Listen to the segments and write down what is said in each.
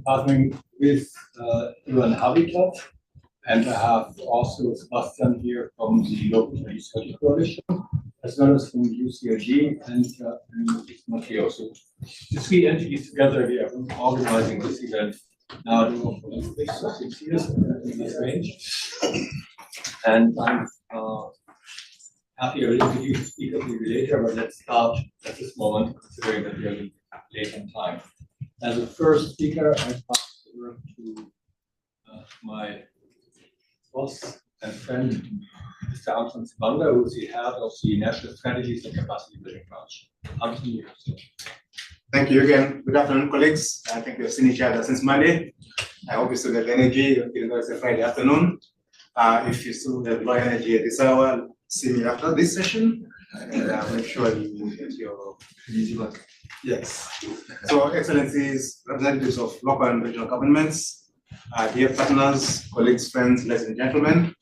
partnering with UN Habitat, and I have also Sebastian here from the Local 2030 Coalition, as well as from UCLG and Matteo. So the three entities together, we are organizing this event now for 6 years in this range. And I'm happy I will introduce the speaker to you later, but let's start at this moment, considering that we are late in time. As a first speaker, I pass the word to my boss and friend, Mr. Anton Sibanga, who is the head of the National Strategies and Capacity Building Branch. Anton, thank you again. Good afternoon, colleagues. I think we've seen each other since Monday. I hope you still have energy, even though it's a Friday afternoon. If you still have low energy at this hour, see me after this session, and make sure you get your easy work. Yes. So, Excellencies, representatives of local and regional governments, dear partners, colleagues, friends, ladies and gentlemen,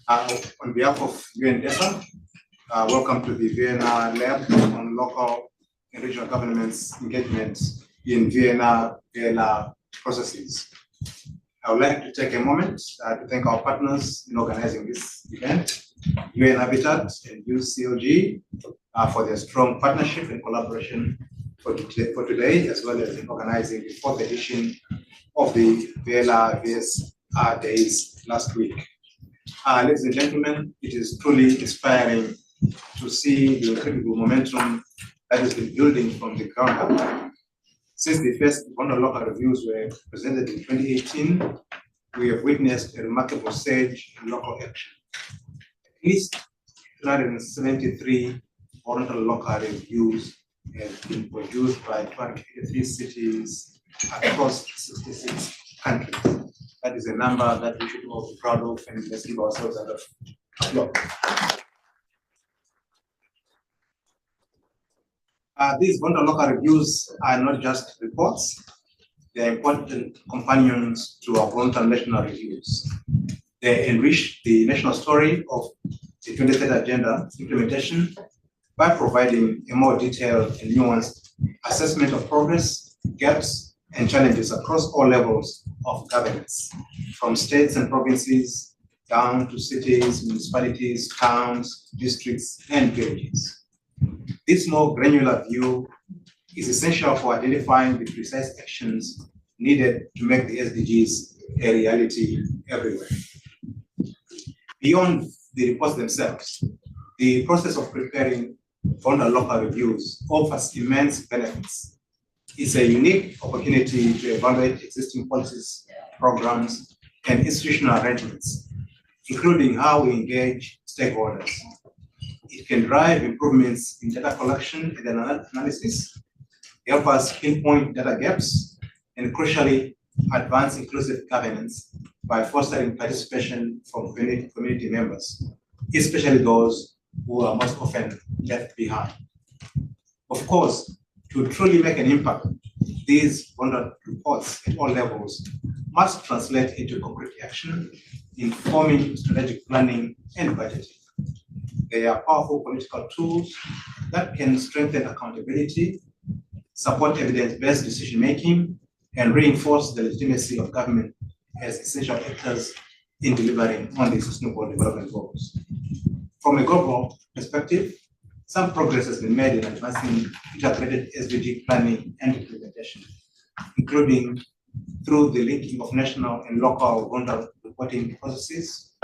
on behalf of UNDESA, welcome to the VNR Lab on local and regional governments engagement in VLR processes. I would like to take a moment to thank our partners in organizing this event, UN Habitat and UCLG, for their strong partnership and collaboration for today, as well as in organizing the 4th edition of the VLR VSR Days last week. Ladies and gentlemen, it is truly inspiring to see the incredible momentum that has been building from the ground up. Since the first local reviews were presented in 2018, we have witnessed a remarkable surge in local action. At least 273 local reviews have been produced by 283 cities across 66 countries. That is a number that we should all be proud of, and let's give ourselves a applause. These local reviews are not just reports, they are important companions to our voluntary national reviews. They enrich the national story of the 2030 Agenda implementation by providing a more detailed and nuanced assessment of progress, gaps, and challenges across all levels of governance, from states and provinces down to cities, municipalities, towns, districts, and villages. This more granular view is essential for identifying the precise actions needed to make the SDGs a reality everywhere. Beyond the reports themselves, the process of preparing local reviews offers immense benefits. It's a unique opportunity to evaluate existing policies, programs, and institutional arrangements, including how we engage stakeholders. It can drive improvements in data collection and analysis, help us pinpoint data gaps, and crucially, advance inclusive governance by fostering participation from community members, especially those who are most often left behind. Of course, to truly make an impact, these reports at all levels must translate into concrete action, informing strategic planning and budgeting. They are powerful political tools that can strengthen accountability, support evidence-based decision-making, and reinforce the legitimacy of government as essential actors in delivering on the sustainable development goals. From a global perspective, some progress has been made in advancing integrated SDG planning and implementation, including through the linking of national and local voluntary reporting processes.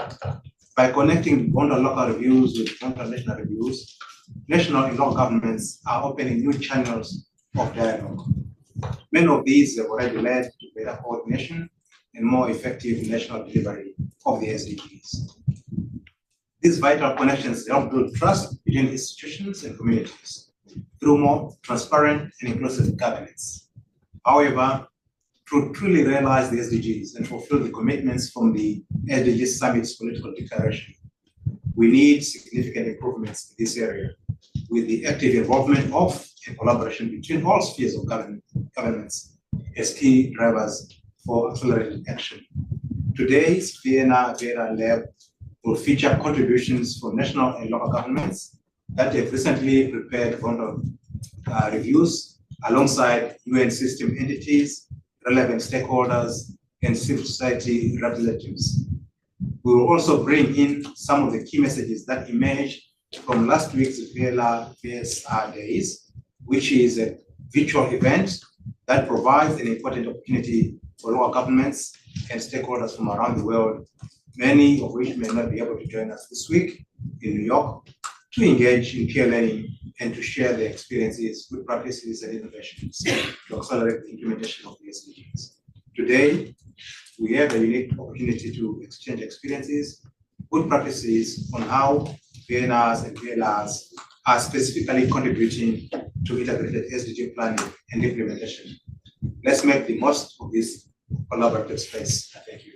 By connecting voluntary local reviews with voluntary national reviews, national and local governments are opening new channels of dialogue. Many of these have already led to better coordination and more effective national delivery of the SDGs. These vital connections help build trust between institutions and communities through more transparent and inclusive governance. However, to truly realize the SDGs and fulfill the commitments from the SDG Summit's political declaration, we need significant improvements in this area, with the active involvement of and collaboration between all spheres of governments as key drivers for accelerated action. Today's VLR Lab will feature contributions from national and local governments that have recently prepared reviews alongside UN system entities, relevant stakeholders, and civil society representatives. We will also bring in some of the key messages that emerged from last week's VLR VSR days, which is a virtual event that provides an important opportunity for local governments and stakeholders from around the world, many of which may not be able to join us this week in New York, to engage in peer learning and to share their experiences, good practices, and innovations to accelerate the implementation of the SDGs. Today, we have a unique opportunity to exchange experiences, good practices on how VNRs and VLRs are specifically contributing to integrated SDG planning and implementation. Let's make the most of this collaborative space. Thank you.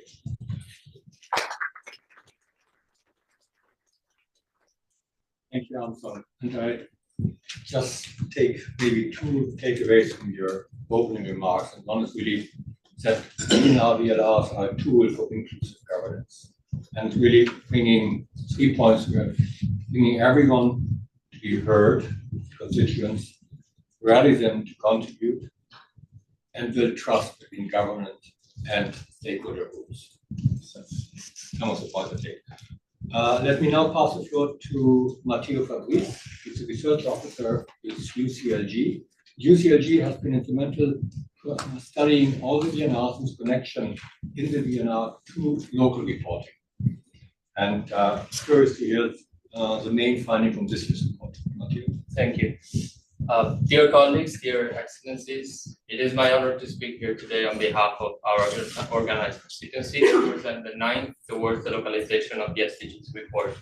Thank you, Anton. And I just take maybe two takeaways from your opening remarks. And one is really that VLRs are a tool for inclusive governance. And really bringing 3 points here, bringing everyone to be heard, constituents, rally them to contribute, and build trust between government and stakeholder groups. So that was the point I take. Let me now pass the floor to Matteo Fabrice. He's a research officer with UCLG. UCLG has been instrumental for studying all the VNRs in connection in the VNR to local reporting. And curious to hear the main finding from this report. Matteo. Thank you. Dear colleagues, dear excellencies, it is my honor to speak here today on behalf of our organized constituency to present the 9th towards the localization of the SDGs report.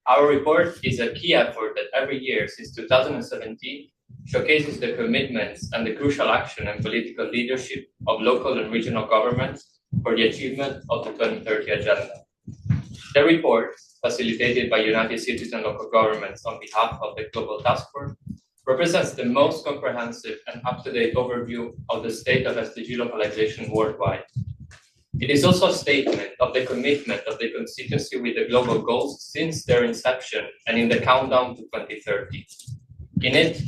Our report is a key effort that every year since 2017 showcases the commitments and the crucial action and political leadership of local and regional governments for the achievement of the 2030 Agenda. The report, facilitated by United Cities and Local Governments on behalf of the Global Task Force, represents the most comprehensive and up-to-date overview of the state of SDG localization worldwide. It is also a statement of the commitment of the constituency with the global goals since their inception and in the countdown to 2030. In it,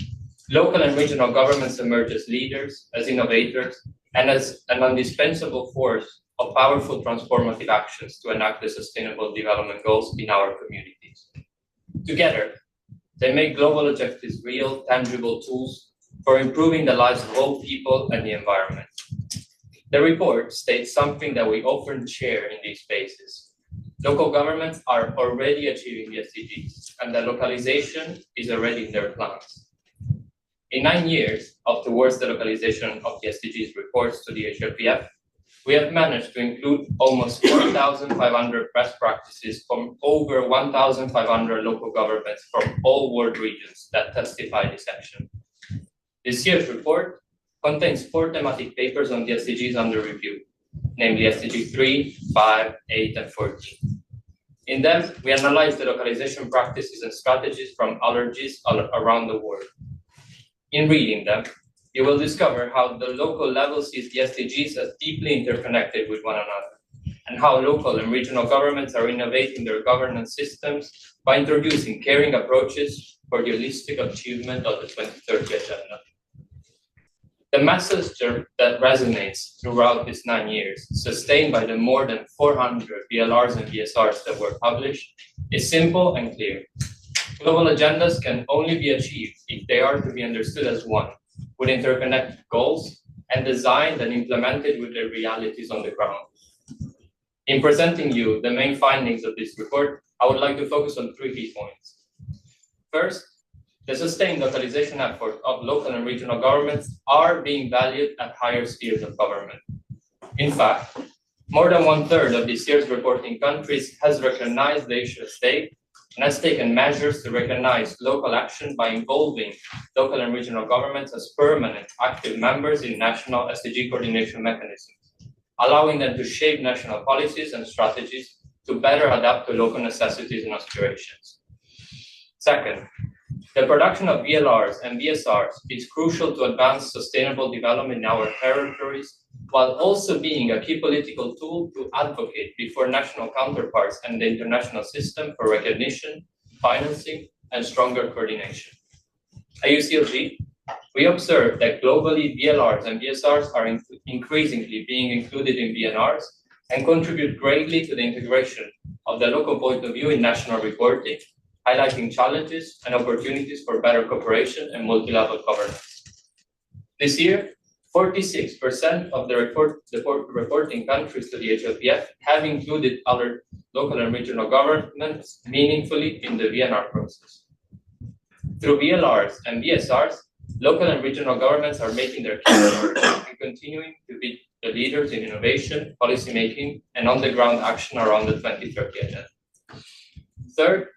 local and regional governments emerge as leaders, as innovators, and as an indispensable force of powerful transformative actions to enact the sustainable development goals in our communities. Together, they make global objectives real, tangible tools for improving the lives of all people and the environment. The report states something that we often share in these spaces. Local governments are already achieving the SDGs, and the localization is already in their plans. In 9 years of towards the localization of the SDGs reports to the HLPF, we have managed to include almost 4,500 best practices from over 1,500 local governments from all world regions that testify this action. This year's report contains 4 thematic papers on the SDGs under review, namely SDG 3, 5, 8, and 14. In them, we analyze the localization practices and strategies from allergies all around the world. In reading them, you will discover how the local level sees the SDGs as deeply interconnected with one another, and how local and regional governments are innovating their governance systems by introducing caring approaches for the holistic achievement of the 2030 Agenda. The message that resonates throughout these 9 years, sustained by the more than 400 VLRs and VSRs that were published, is simple and clear. Global agendas can only be achieved if they are to be understood as one, with interconnected goals and designed and implemented with the realities on the ground. In presenting you the main findings of this report, I would like to focus on 3 key points. First, the sustained localization efforts of local and regional governments are being valued at higher spheres of government. In fact, more than 1/3 of this year's reporting countries has recognized the issue at stake and has taken measures to recognize local action by involving local and regional governments as permanent active members in national SDG coordination mechanisms, allowing them to shape national policies and strategies to better adapt to local necessities and aspirations. Second, the production of VLRs and VSRs is crucial to advance sustainable development in our territories, while also being a key political tool to advocate before national counterparts and the international system for recognition, financing, and stronger coordination. At UCLG, We observe that globally VLRs and VSRs are increasingly being included in VNRs and contribute greatly to the integration of the local point of view in national reporting, highlighting challenges and opportunities for better cooperation and multi-level governance. This year, 46% of the reporting countries to the HLPF have included other local and regional governments meaningfully in the VNR process. Through VLRs and VSRs, local and regional governments are making their case and continuing to be the leaders in innovation, policymaking, and on-the-ground action around the 2030 agenda. Third,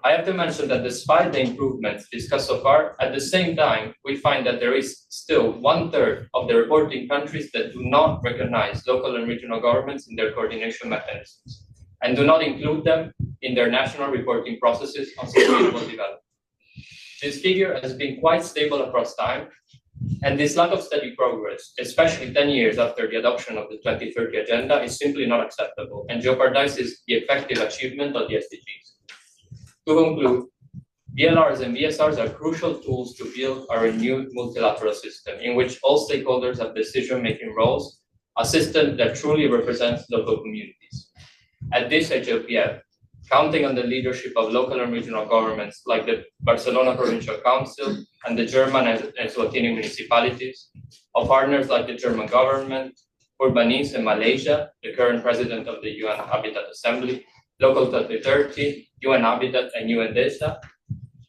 I have to mention that despite the improvements discussed so far, at the same time, we find that there is still 1/3 of the reporting countries that do not recognize local and regional governments in their coordination mechanisms and do not include them in their national reporting processes on sustainable development. This figure has been quite stable across time, and this lack of steady progress, especially 10 years after the adoption of the 2030 agenda, is simply not acceptable and jeopardizes the effective achievement of the SDGs. To conclude, VLRs and VSRs are crucial tools to build a renewed multilateral system in which all stakeholders have decision-making roles, a system that truly represents local communities. At this HLPF, counting on the leadership of local and regional governments like the Barcelona Provincial Council and the German and Eswatini municipalities, of partners like the German government, Urbanis in Malaysia, the current president of the UN Habitat Assembly, Local 2030, UN Habitat, and UNDESA,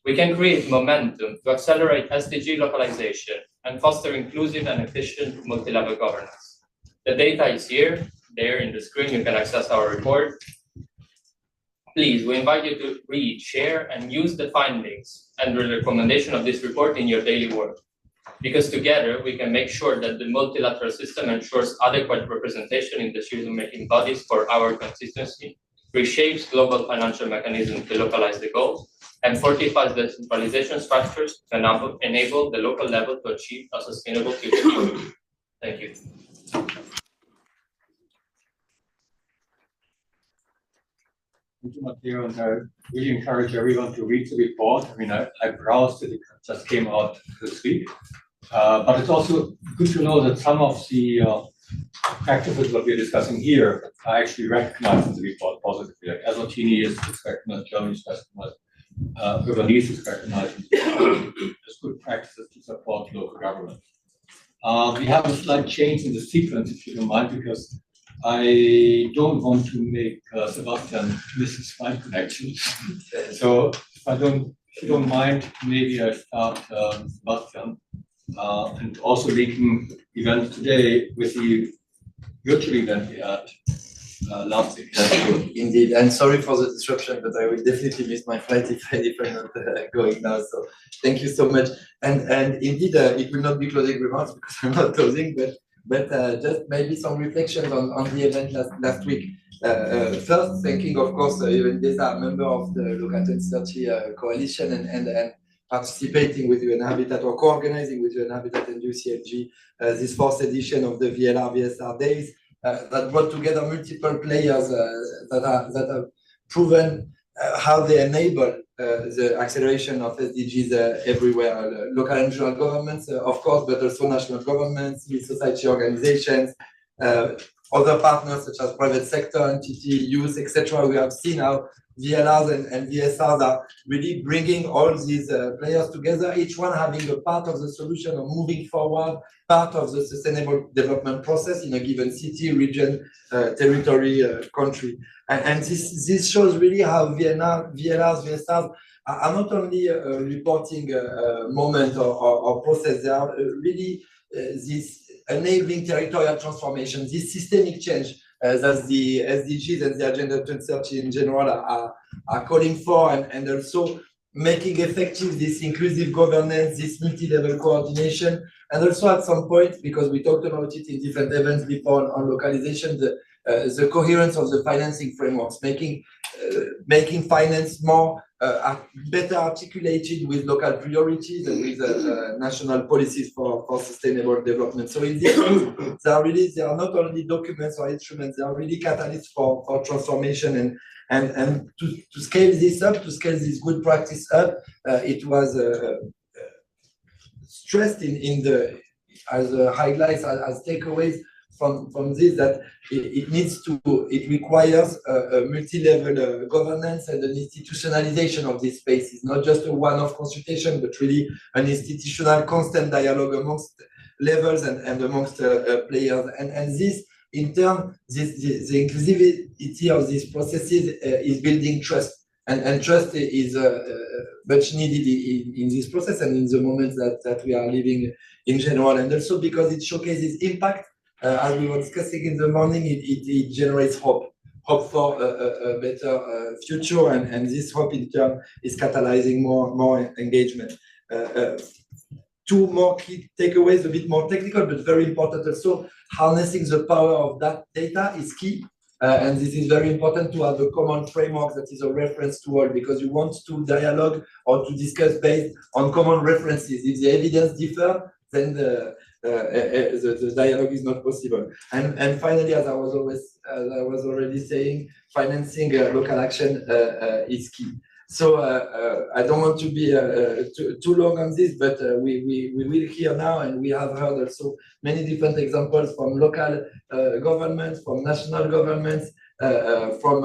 we can create momentum to accelerate SDG localization and foster inclusive and efficient multi-level governance. The data is here, there in the screen, you can access our report. Please, we invite you to read, share, and use the findings and the recommendation of this report in your daily work, because together we can make sure that the multilateral system ensures adequate representation in decision-making bodies for our consistency, reshapes global financial mechanisms to localize the goals, and fortifies the centralization structures to enable the local level to achieve a sustainable future. Thank you. Thank you, Matteo, and I really encourage everyone to read the report. I mean, I browsed it, it just came out this week. But it's also good to know that some of the practices that we're discussing here are actually recognized in the report positively. Like Eswatini is recognized, Germany is recognized, Urbanis is recognized as good practices to support local government. We have a slight change in the sequence, if you don't mind, because I don't want to make Sebastian miss his flight connection. So if you don't mind, maybe I start Sebastian, and also making event today with the virtual event we had last week. Indeed, and sorry for the disruption, but I will definitely miss my flight if I'm not going now. So thank you so much. And indeed, it will not be closing remarks because I'm not closing, but just maybe some reflections on the event last week. First, thanking, of course, UNDESA, a member of the Local 2030 coalition, and participating with UN Habitat or co-organizing with UN Habitat and UCLG this 4th edition of the VLR VSR Days that brought together multiple players that have proven how they enable the acceleration of SDGs everywhere. Local and regional governments, of course, but also national governments, civil society organizations, other partners such as private sector, entity, youth, etc. We have seen how VLRs and VSRs are really bringing all these players together, each one having a part of the solution or moving forward, part of the sustainable development process in a given city, region, territory, country. And this shows really how VLRs, VSRs are not only a reporting moment or process, they are really this enabling territorial transformation, this systemic change that the SDGs and the Agenda 2030 in general are calling for, and also making effective this inclusive governance, this multi-level coordination, and also at some point, because we talked about it in different events before on localization, the coherence of the financing frameworks, making finance more better articulated with local priorities and with national policies for sustainable development. So in this sense, they are not only documents or instruments, they are really catalysts for transformation, and to scale this up, to scale this good practice up, it was stressed in the as highlights as takeaways from this that it requires a multi-level governance and an institutionalization of these spaces, not just a one-off consultation, but really an institutional constant dialogue amongst levels and amongst players. And this, in turn, the inclusivity of these processes is building trust. And trust is much needed in this process and in the moment that we are living in general. And also because it showcases impact. As we were discussing in the morning, it generates hope for a better future, and this hope in turn is catalyzing more engagement. Two more key takeaways, a bit more technical, but very important also. Harnessing the power of that data is key. And this is very important to have a common framework that is a reference to all, because you want to dialogue or to discuss based on common references. If the evidence differ, then the dialogue is not possible. And finally, as I was already saying, financing local action is key. So I don't want to be too long on this, but we will hear now, and we have heard also many different examples from local governments, from national governments, from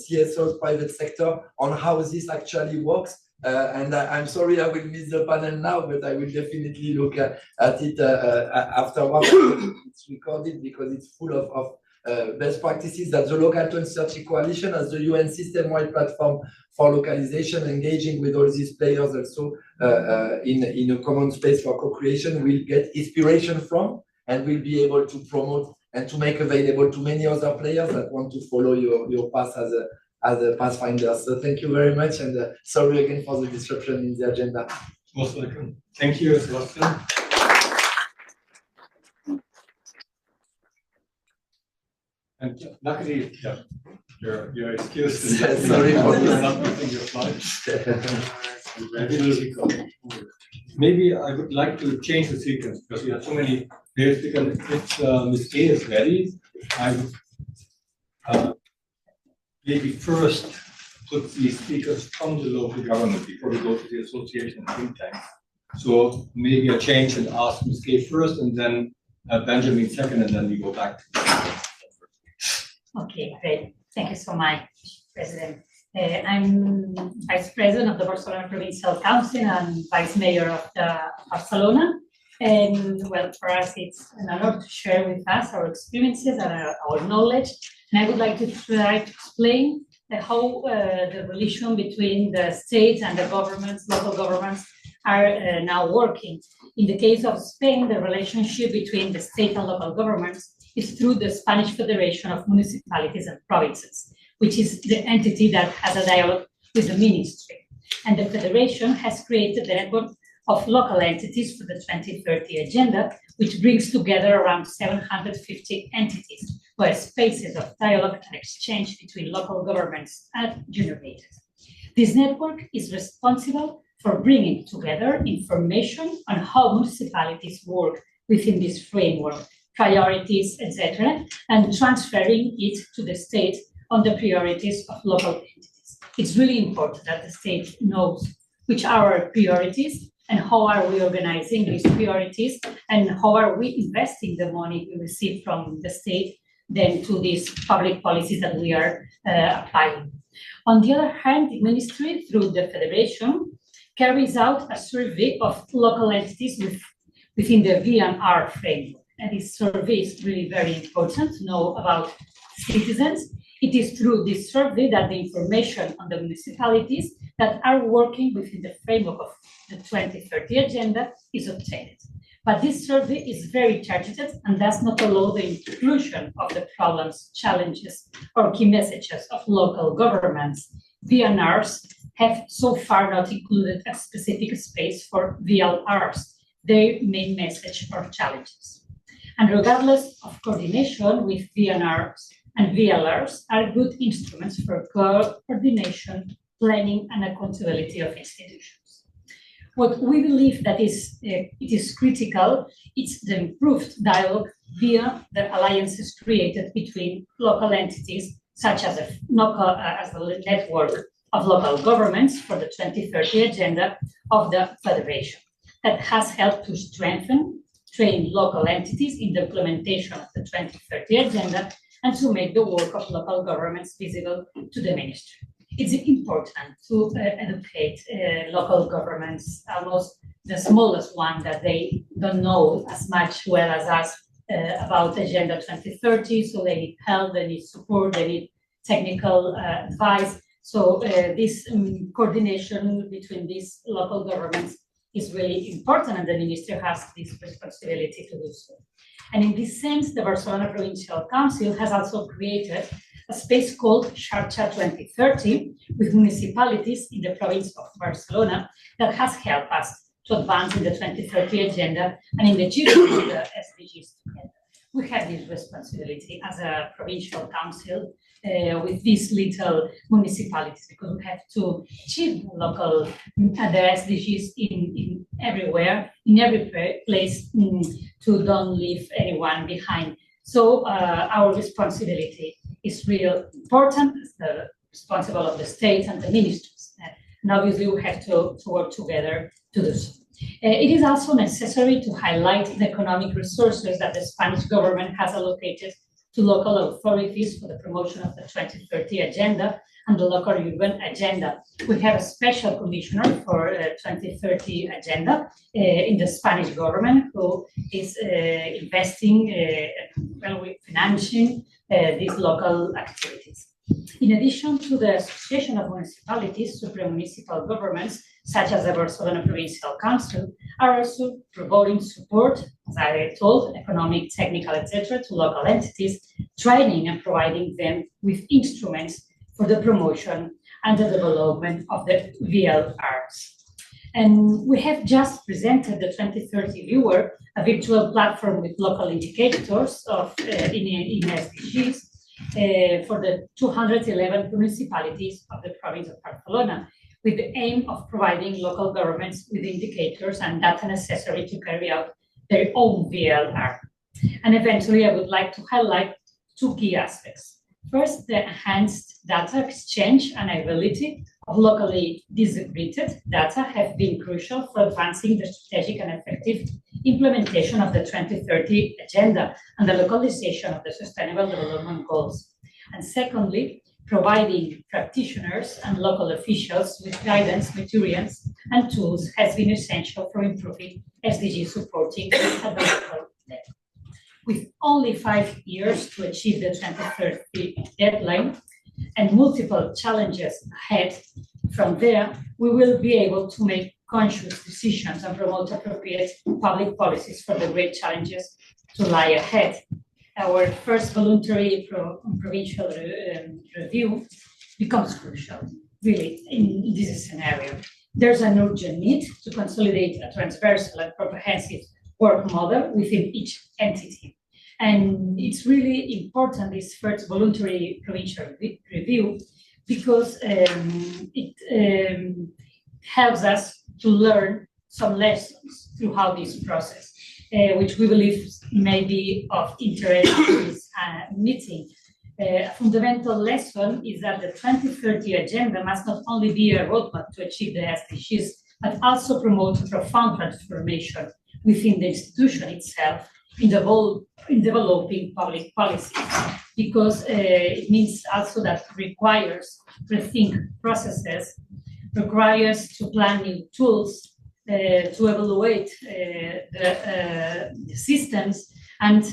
CSOs, private sector, on how this actually works. And I'm sorry I will miss the panel now, but I will definitely look at it afterwards. It's recorded because it's full of best practices that the Local 2030 Coalition, as the UN system-wide platform for localization, engaging with all these players also in a common space for co-creation, will get inspiration from, and will be able to promote and to make available to many other players that want to follow your path as a pathfinder. So thank you very much, and sorry again for the disruption in the agenda. Most welcome. Thank you, Sebastian. And luckily, yeah, you're excused. Sorry for this. Not missing your flight. Maybe I would like to change the sequence because we have so many players. Because if Ms. A is ready, I would maybe first put the speakers from the local government before we go to the association and think tanks. So maybe a change and ask Ms. K first, and then Benjamin second, and then we go back. Okay, great. Thank you so much, President. I'm Vice President of the Barcelona Provincial Council and Vice Mayor of Barcelona. And well, for us, it's an honor to share with us our experiences and our knowledge. And I would like to try to explain how the relation between the state and the governments, local governments, are now working. In the case of Spain, the relationship between the state and local governments is through the Spanish Federation of Municipalities and Provinces, which is the entity that has a dialogue with the ministry. And the federation has created the network of local entities for the 2030 agenda, which brings together around 750 entities, where spaces of dialogue and exchange between local governments are generated. This network is responsible for bringing together information on how municipalities work within this framework, priorities, etc., and transferring it to the state on the priorities of local entities. It's really important that the state knows which are our priorities and how are we organizing these priorities and how are we investing the money we receive from the state then to these public policies that we are applying. On the other hand, the ministry, through the federation, carries out a survey of local entities within the VNR framework. And this survey is really very important to know about citizens. It is through this survey that the information on the municipalities that are working within the framework of the 2030 agenda is obtained. But this survey is very targeted and does not allow the inclusion of the problems, challenges, or key messages of local governments. VNRs have so far not included a specific space for VLRs, their main message or challenges. And regardless of coordination with VNRs and VLRs are good instruments for coordination, planning, and accountability of institutions. What we believe that it is critical is the improved dialogue via the alliances created between local entities, such as the network of local governments for the 2030 agenda of the Federation. that has helped to train local entities in the implementation of the 2030 agenda and to make the work of local governments visible to the ministry. It's important to educate local governments, almost the smallest one, that they don't know as much well as us about Agenda 2030, so they need help, they need support, they need technical advice. So this coordination between these local governments is really important, and the ministry has this responsibility to do so. And in this sense, the Barcelona Provincial Council has also created a space called Xarxa 2030 with municipalities in the province of Barcelona that has helped us to advance in the 2030 agenda and in the achievement of the SDGs together. We have this responsibility as a provincial council with these little municipalities, because we have to achieve local the SDGs in everywhere, in every place, to don't leave anyone behind. So our responsibility is real important as the responsible of the state and the ministries. And obviously we have to work together to do so. It is also necessary to highlight the economic resources that the Spanish government has allocated to local authorities for the promotion of the 2030 agenda and the local urban agenda. We have a special commissioner for 2030 agenda in the Spanish government who is investing, financing these local activities. In addition to the Association of Municipalities, supramunicipal governments, such as the Barcelona Provincial Council, are also providing support, as I told, economic, technical, etc., to local entities, training and providing them with instruments for the promotion and the development of the VLRs. And we have just presented the 2030 Viewer, a virtual platform with local indicators of in SDGs for the 211 municipalities of the province of Barcelona, with the aim of providing local governments with indicators and data necessary to carry out their own VLR. And eventually, I would like to highlight two key aspects. First, the enhanced data exchange and availability of locally disaggregated data have been crucial for advancing the strategic and effective implementation of the 2030 agenda and the localization of the Sustainable Development Goals. And secondly, providing practitioners and local officials with guidance, materials, and tools has been essential for improving SDG supporting at the local level. With only 5 years to achieve the 2030 deadline and multiple challenges ahead, from there, we will be able to make conscious decisions and promote appropriate public policies for the great challenges to lie ahead. Our first voluntary provincial review becomes crucial, really, in this scenario. There's an urgent need to consolidate a transversal and comprehensive work model within each entity. And it's really important, this first voluntary provincial review, because it helps us to learn some lessons throughout this process, which we believe may be of interest to this meeting. A fundamental lesson is that the 2030 agenda must not only be a roadmap to achieve the SDGs, but also promote a profound transformation within the institution itself in developing public policies, because it means also that requires to rethink processes, requires to plan new tools, to evaluate the systems and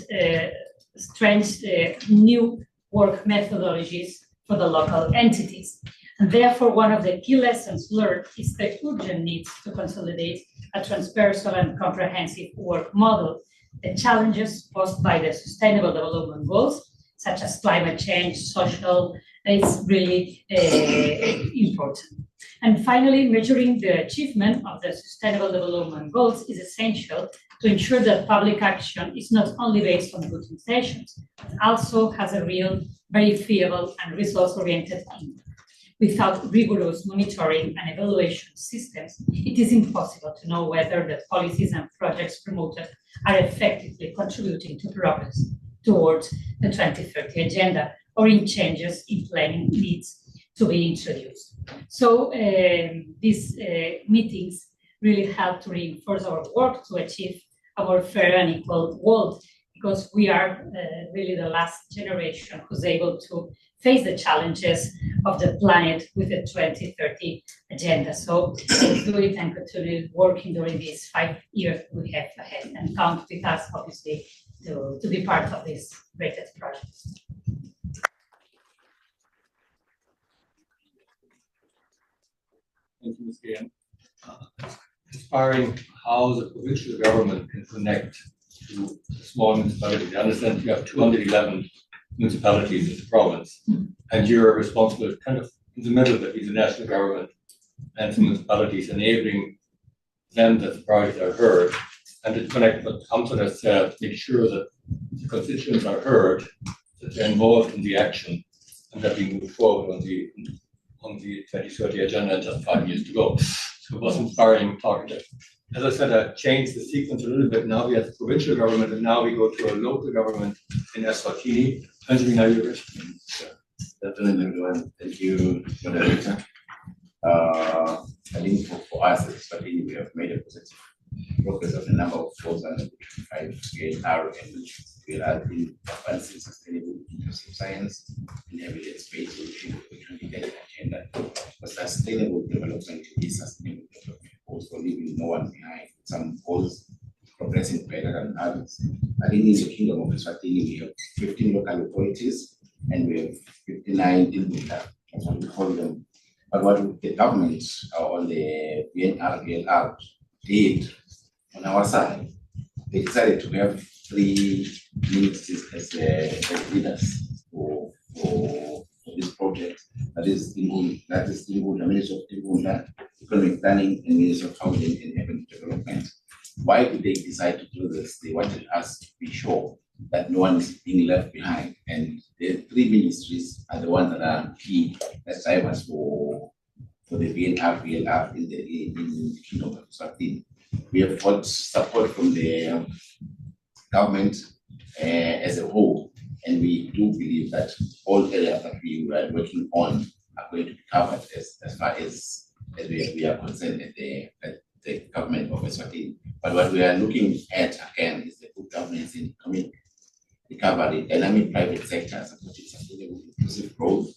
strengthen new work methodologies for the local entities. And therefore, one of the key lessons learned is the urgent need to consolidate a transversal and comprehensive work model. The challenges posed by the Sustainable Development Goals, such as climate change, social, is really important. And finally, measuring the achievement of the Sustainable Development Goals is essential to ensure that public action is not only based on good intentions, but also has a real, verifiable and results-oriented impact. Without rigorous monitoring and evaluation systems, it is impossible to know whether the policies and projects promoted are effectively contributing to progress towards the 2030 agenda or in changes in planning needs to be introduced. So these meetings really help to reinforce our work to achieve a more fair and equal world, because we are really the last generation who's able to face the challenges of the planet with the 2030 agenda. So let's do it and continue working during these 5 years we have ahead, and count with us, obviously, to be part of this greatest project. Thank you, Ms. Gahan. Inspiring how the provincial government can connect to small municipalities. I understand you have 211 municipalities in the province, and you're responsible kind of in the middle between the national government and the municipalities, enabling them that the priorities are heard, and to connect what Hamza has said, make sure that the constituents are heard, that they're involved in the action, and that we move forward on the 2030 agenda, just 5 years to go. So it was inspiring talking to them. As I said, I changed the sequence a little bit. Now we have the provincial government, and now we go to a local government in Eswatini. Benjamin, are you ready? Definitely, everyone. Thank you, moderator. I think for us as Eswatini, we have made a positive progress of a number of goals under the 25 VNR, and we are advancing sustainable inclusive science and evidence-based solutions for the 2030 agenda. For sustainable development is sustainable development, also leaving no one behind. Some goals progressing better than others. I think in the Kingdom of Eswatini, we have 15 local authorities and we have 59 Dilbuta, that's what we call them. But what the government on the VLR did on our side, they decided to have 3 ministries as leaders for this project. That is Dilbuta, Minister of Dilbuta, Economic Planning, and Minister of Housing and Urban Development. Why did they decide to do this? They wanted us to be sure that no one is being left behind. And the 3 ministries are the ones that are key as drivers for the VLR in the Kingdom of Eswatini. We have got support from the government as a whole, and we do believe that all areas that we are working on are going to be covered as far as we are concerned at the government of Eswatini. But what we are looking at again is the good governance in economic recovery, dynamic private sector, supporting sustainable inclusive growth,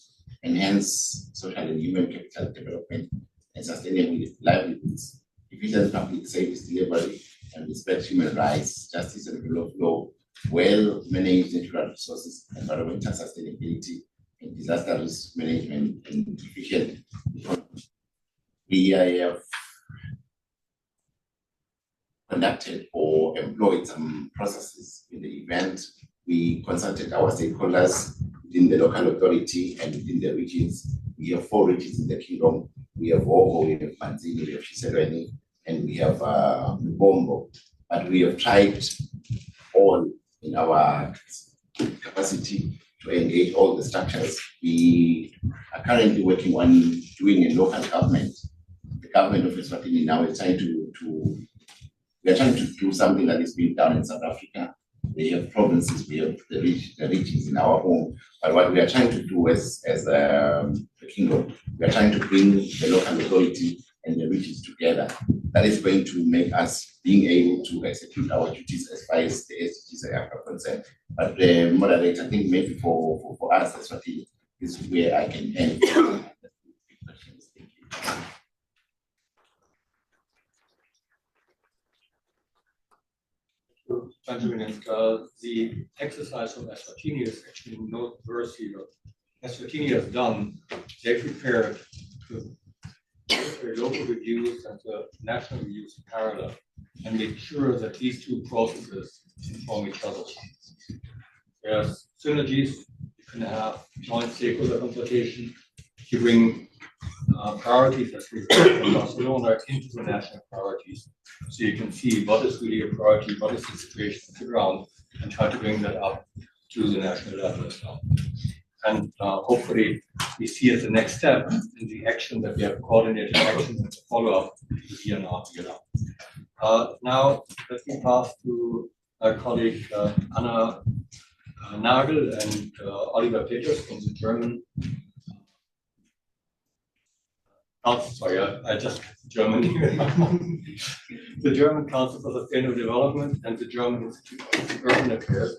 enhance social and human capital development, and sustainable livelihoods, efficient public service delivery, and respect human rights, justice and rule of law, well-managed natural resources, environmental sustainability, and disaster risk management, and efficient economy. We have conducted or employed some processes in the event. We consulted our stakeholders within the local authority and within the regions. We have 4 regions in the kingdom. We have Ogo, we have Manzini, we have Shiselweni, and we have Mbombo. But we have tried all in our capacity to engage all the structures. We are currently working on doing a local government. The government of Eswatini now is trying we are trying to do something that is being done in South Africa. We have provinces, we have the regions in our home. But what we are trying to do as the kingdom, we are trying to bring the local authority and the regions together. That is going to make us being able to execute our duties as far as the SDGs are concerned. But the moderator, I think maybe for us, that's what this is where I can end. Benjamin, and the exercise of Eswatini is actually noteworthy. What Eswatini has done, they prepared to their local reviews and the national reviews in parallel, and make sure that these 2 processes inform each other. There's synergies. You can have joint stakeholder consultation. You bring priorities as we heard from Barcelona into the national priorities, so you can see what is really a priority, what is the situation on the ground, and try to bring that up to the national level as well. And hopefully we see as the next step in the action that we have coordinated action and the follow-up to VNR. Now let me pass to our colleague Anna Nagel and Oliver Peters from the German sorry, I just German here in my mind. The German Council for Sustainable Development and the German Institute of Urban Affairs.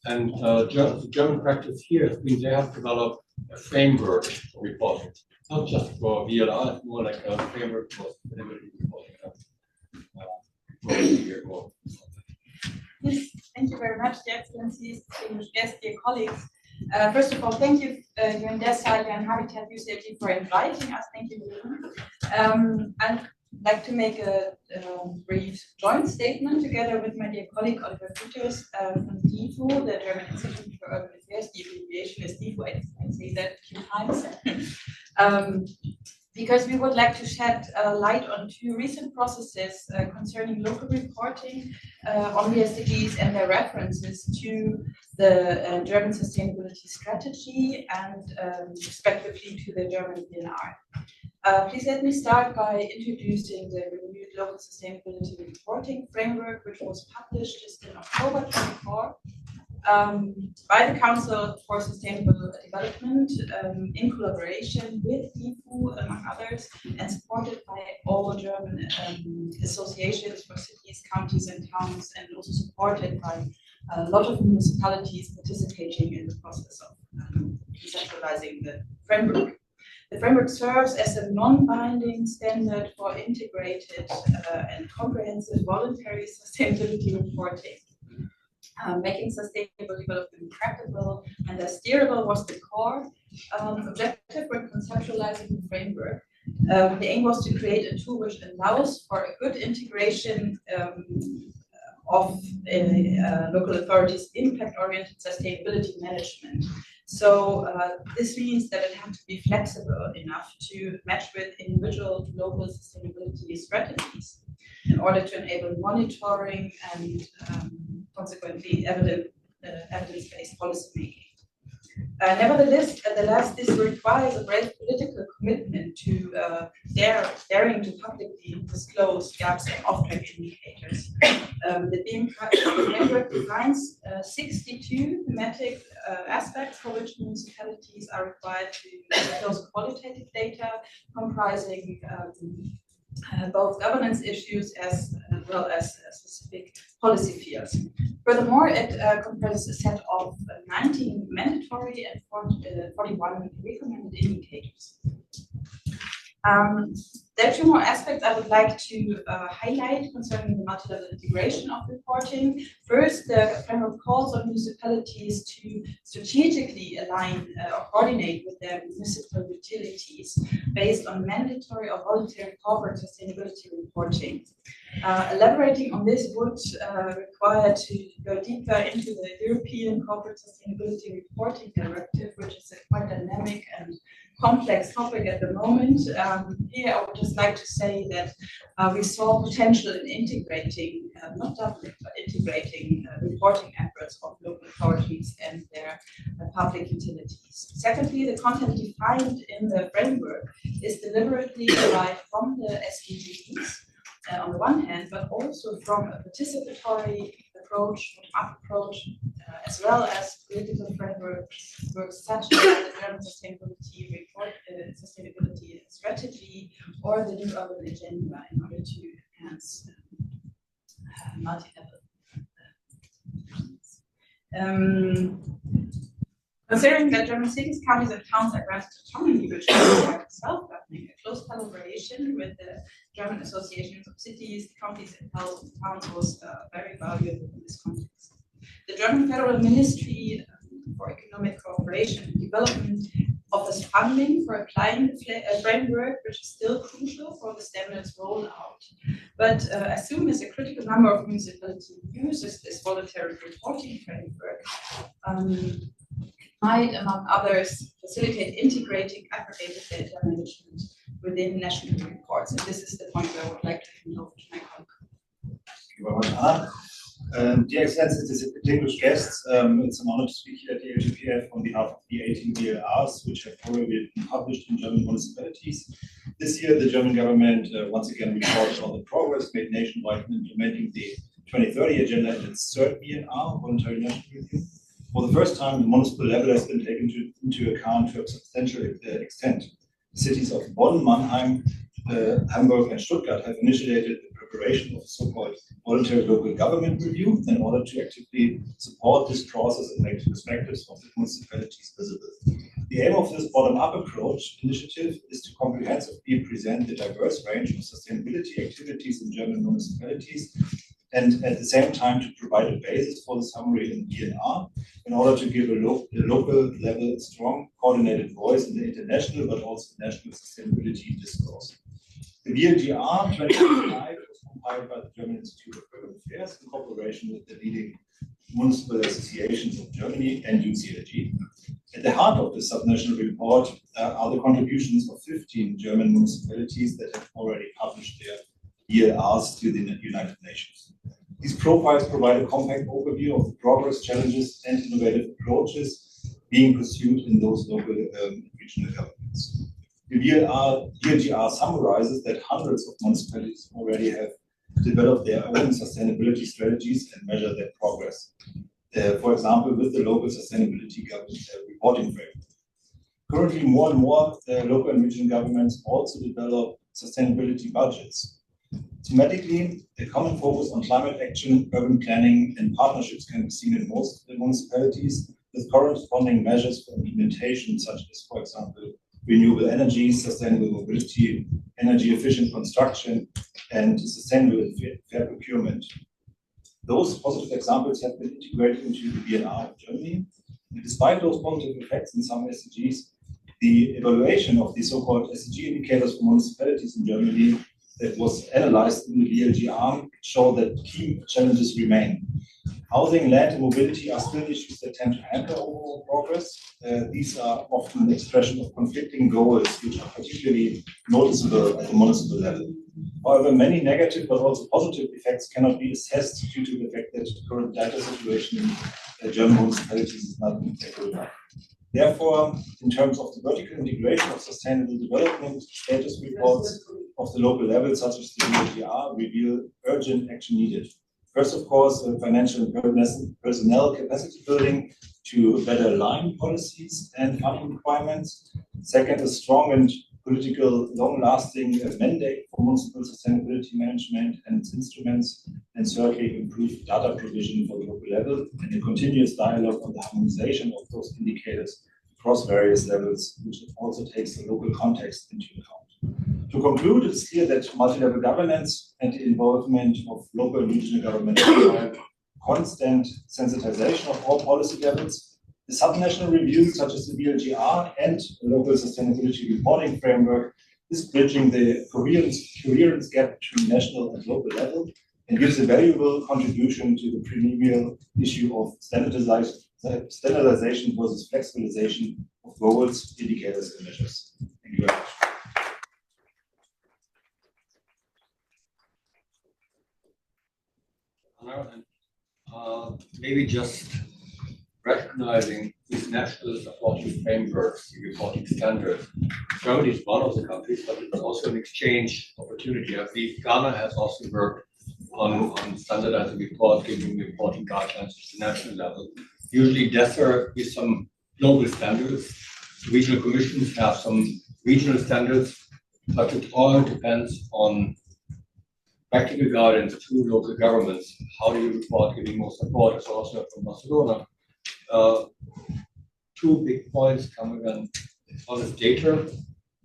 And the German practice here has been they have developed a framework for reporting, not just for VLR, it's more like a framework for sustainability reporting. Yes, thank you very much, Your Excellencies, distinguished guests, dear colleagues. First of all, thank you, UNDESA and Habitat UCLG for inviting us. Thank you. I'd like to make a brief joint statement together with my dear colleague Oliver Peters from DIFU, the German Institute for Urban Affairs. The abbreviation is DIFU. I say that a few times. Because we would like to shed light on two recent processes concerning local reporting on the SDGs and their references to the German sustainability strategy and respectively to the German VNR. Please let me start by introducing the renewed local sustainability reporting framework, which was published just in October 24. By the Council for Sustainable Development in collaboration with DIFU, among others, and supported by all German associations for cities, counties, and towns, and also supported by a lot of municipalities participating in the process of conceptualizing the framework. The framework serves as a non-binding standard for integrated and comprehensive voluntary sustainability reporting. Making sustainable development practical and steerable was the core objective when conceptualizing the framework. The aim was to create a tool which allows for a good integration of local authorities' impact-oriented sustainability management. So this means that it had to be flexible enough to match with individual local sustainability strategies in order to enable monitoring and consequently evidence-based policymaking. Nevertheless, this requires a great political commitment to daring to publicly disclose gaps and off-track indicators. The BIM framework defines 62 thematic aspects for which municipalities are required to disclose qualitative data, comprising both governance issues as well as specific policy fields. Furthermore, it comprises a set of 19 mandatory and 41 recommended indicators. There are two more aspects I would like to highlight concerning the multi-level integration of reporting. First, the framework calls on municipalities to strategically align or coordinate with their municipal utilities based on mandatory or voluntary corporate sustainability reporting. Elaborating on this would require to go deeper into the European Corporate Sustainability Reporting Directive, which is a quite dynamic and complex topic at the moment. Here, I would just like to say that we saw potential in integrating, not doubling, but integrating reporting efforts of local authorities and their public utilities. Secondly, the content defined in the framework is deliberately derived from the SDGs on the one hand, but also from a participatory approach, as well as political frameworks such as the German sustainability strategy or the new urban agenda in order to enhance multi-level. Considering that German cities, counties, and towns are granted autonomy, which is self-governing, a close collaboration with the German associations of cities, counties, and towns was very valuable in this context. The German Federal Ministry for Economic Cooperation and Development offers funding for applying the framework, which is still crucial for the standards rollout. But as soon as a critical number of municipalities uses this voluntary reporting framework, might, among others, facilitate integrating aggregated data management within national reports. And this is the point where I would like to hand over to my colleague. Thank you very much. Dear Excellencies, distinguished guests, it's an honor to speak here at the LGPF on behalf of the 18 VLRs, which have already been published in German municipalities. This year, the German government once again reported on the progress made nationwide in implementing the 2030 agenda in its third VNR, Voluntary National Review. For the first time, the municipal level has been taken into account to a substantial extent. cities of Bonn, Mannheim, Hamburg, and Stuttgart have initiated the preparation of a so-called voluntary local government review in order to actively support this process and make the perspectives of the municipalities visible. The aim of this bottom-up approach initiative is to comprehensively present the diverse range of sustainability activities in German municipalities, and at the same time to provide a basis for the summary in VNR in order to give a local level strong coordinated voice in the international but also national sustainability discourse. The VLGR 2025 was compiled by the German Institute of Urban Affairs in cooperation with the leading municipal associations of Germany and UCLG. At the heart of the subnational report are the contributions of 15 German municipalities that have already published their VLRs to the United Nations. These profiles provide a compact overview of the progress, challenges, and innovative approaches being pursued in those local regional governments. The VLGR summarizes that hundreds of municipalities already have developed their own sustainability strategies and measure their progress. For example, with the local sustainability government reporting framework. Currently, more and more local and regional governments also develop sustainability budgets. Thematically, a common focus on climate action, urban planning, and partnerships can be seen in most municipalities, with corresponding measures for implementation, such as, for example, renewable energy, sustainable mobility, energy-efficient construction, and sustainable fair procurement. Those positive examples have been integrated into the VNR of Germany. And despite those positive effects in some SDGs, the evaluation of the so-called SDG indicators for municipalities in Germany that was analyzed in the VLGR showed that key challenges remain. Housing, land, and mobility are still issues that tend to hamper overall progress. These are often an expression of conflicting goals, which are particularly noticeable at the municipal level. However, many negative but also positive effects cannot be assessed due to the fact that the current data situation in German municipalities is not good enough. Therefore, in terms of the vertical integration of sustainable development, status reports of the local level, such as the VLGR, reveal urgent action needed. First, of course, financial and personnel capacity building to better align policies and funding requirements. Second, a strong and political, long-lasting mandate for municipal sustainability management and its instruments. And thirdly, improved data provision for the local level and a continuous dialogue on the harmonization of those indicators across various levels, which also takes the local context into account. To conclude, it's clear that multi-level governance and the involvement of local and regional governments require constant sensitization of all policy levels. The subnational reviews, such as the VLGR and the local sustainability reporting framework, is bridging the coherence gap between national and local level and gives a valuable contribution to the perennial issue of standardization versus flexibilization of goals, indicators, and measures. Thank you very much. Maybe just recognizing these national supporting frameworks, the reporting standards. Germany is one of the countries, but it's also an exchange opportunity. I believe Ghana has also worked on standardizing report, giving reporting guidelines at the national level. Usually there is some global standards. Regional commissions have some regional standards, but it all depends on practical guidance to local governments. How do you report giving more support? As also from Barcelona. Two big points coming on is data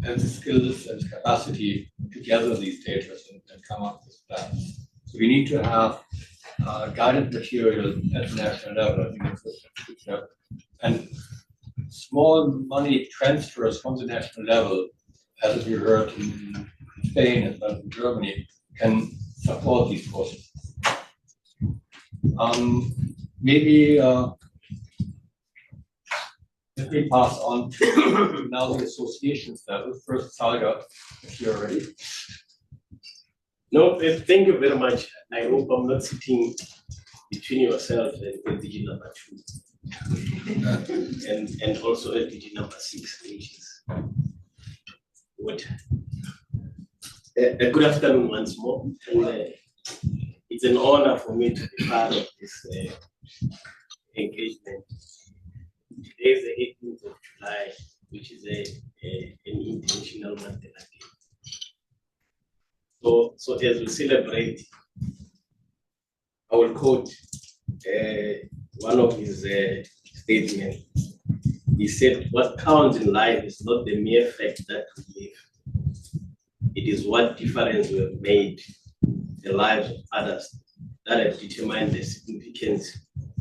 and the skills and capacity to gather these data and come up with plans. So we need to have guidance material at the national level. I think that's a good step. And small money transfers from the national level, as we heard in Spain as well as in Germany, can support these processes. Maybe let me pass on to now the associations level. First, Salga, if you're ready. No, thank you very much. I hope I'm not sitting between yourself and LDG number 2 and also LDG number 6, which is what. Good afternoon once more. And, it's an honor for me to be part of this engagement. Today is the 18th of July, which is an International So as we celebrate, I will quote one of his statements. He said, "What counts in life is not the mere fact that we live. It is what difference we have made in the lives of others that have determined the significance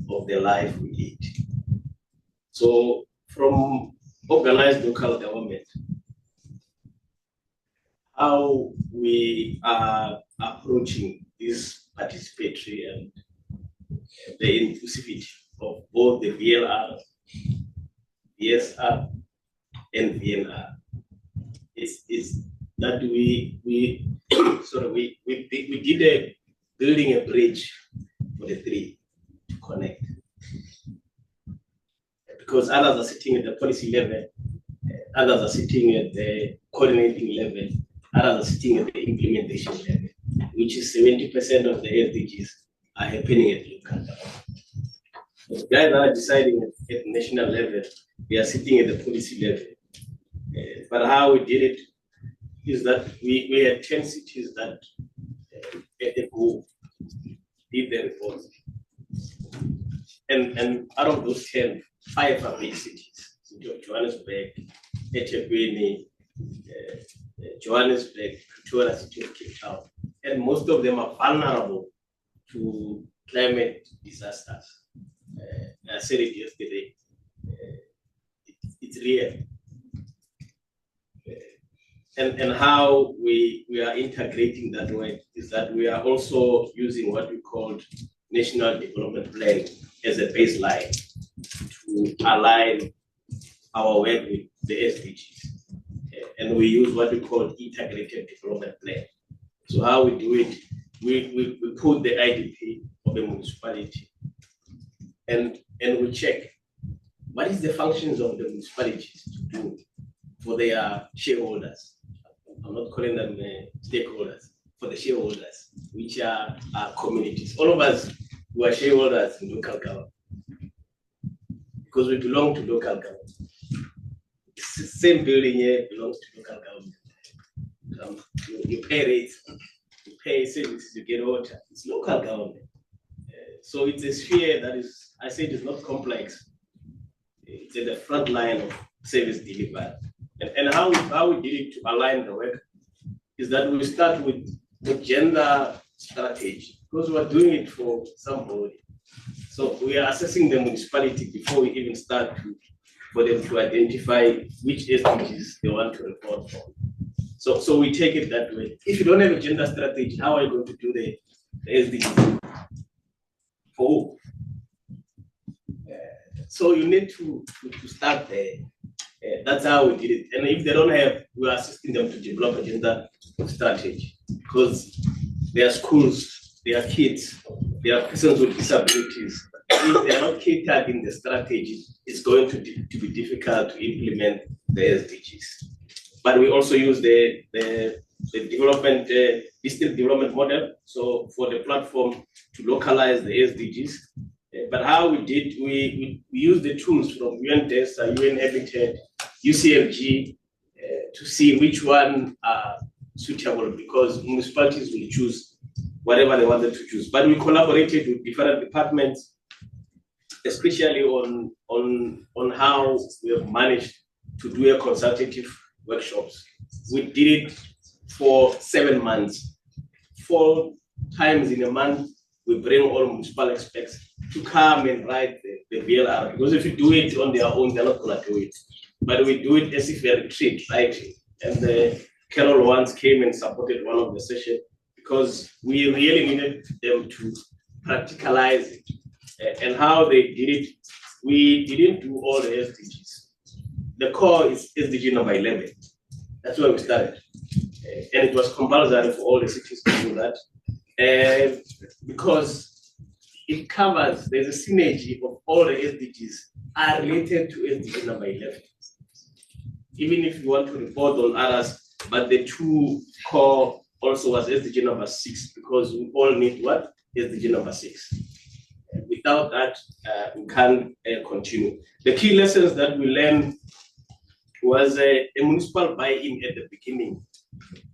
of the life we lead." So from organized local government, how we are approaching this participatory and the inclusivity of both the VLR, VSR, and VNR is that we did building a bridge for the three to connect, because others are sitting at the policy level, others are sitting at the coordinating level, others are sitting at the implementation level, which is 70% of the SDGs are happening at local government. The guys that are deciding at national level, they are sitting at the policy level. But how we did it is that we had 10 cities that at the go did the report. And out of those 10, 5 are big cities. City of Johannesburg, eThekwini, Johannesburg, Pretoria, City of Cape Town. And most of them are vulnerable to climate disasters. I said it yesterday. It's real. And how we are integrating that way is that we are also using what we call National Development Plan as a baseline to align our work with the SDGs. And we use what we call integrated development plan. So how we do it, we put the IDP of the municipality and we check what is the functions of the municipalities to do for their shareholders. I'm not calling them stakeholders, for the shareholders, which are communities. All of us who are shareholders in local government, because we belong to local government. The same building here belongs to local government. You pay rates, you pay services, you get water. It's local government. So it's a sphere that is, I say it is not complex. It's at the front line of service delivery. And how we did it to align the work is that we start with the gender strategy, because we're doing it for somebody. So we are assessing the municipality before we even start for them to identify which SDGs they want to report on. So we take it that way. If you don't have a gender strategy, how are you going to do the SDGs? For so you need to start there. That's how we did it. And if they don't have, we are assisting them to develop a gender strategy, because there are schools, there are kids, there are persons with disabilities. If they are not catered in the strategy, it's going to be difficult to implement the SDGs. But we also use the development, district development model. So for the platform to localize the SDGs. But how we did, we used the tools from UNDESA, UN Habitat, UCFG, to see which one are suitable, because municipalities will choose whatever they wanted to choose. But we collaborated with different departments, especially on how we have managed to do a consultative workshops. We did it for 7 months. 4 times in a month, we bring all municipal experts to come and write the VLR, because if you do it on their own, they're not going to do it. But we do it as if we are retreat, right? And Carol once came and supported one of the sessions, because we really needed them to practicalize it. And how they did it, we didn't do all the SDGs. The core is SDG number 11. That's where we started. And it was compulsory for all the cities to do that. Because it covers, there's a synergy of all the SDGs are related to SDG number 11. Even if you want to report on others, but the 2 core also was SDG number 6, because we all need what? SDG number 6. Without that, we can't continue. The key lessons that we learned was a municipal buy-in at the beginning,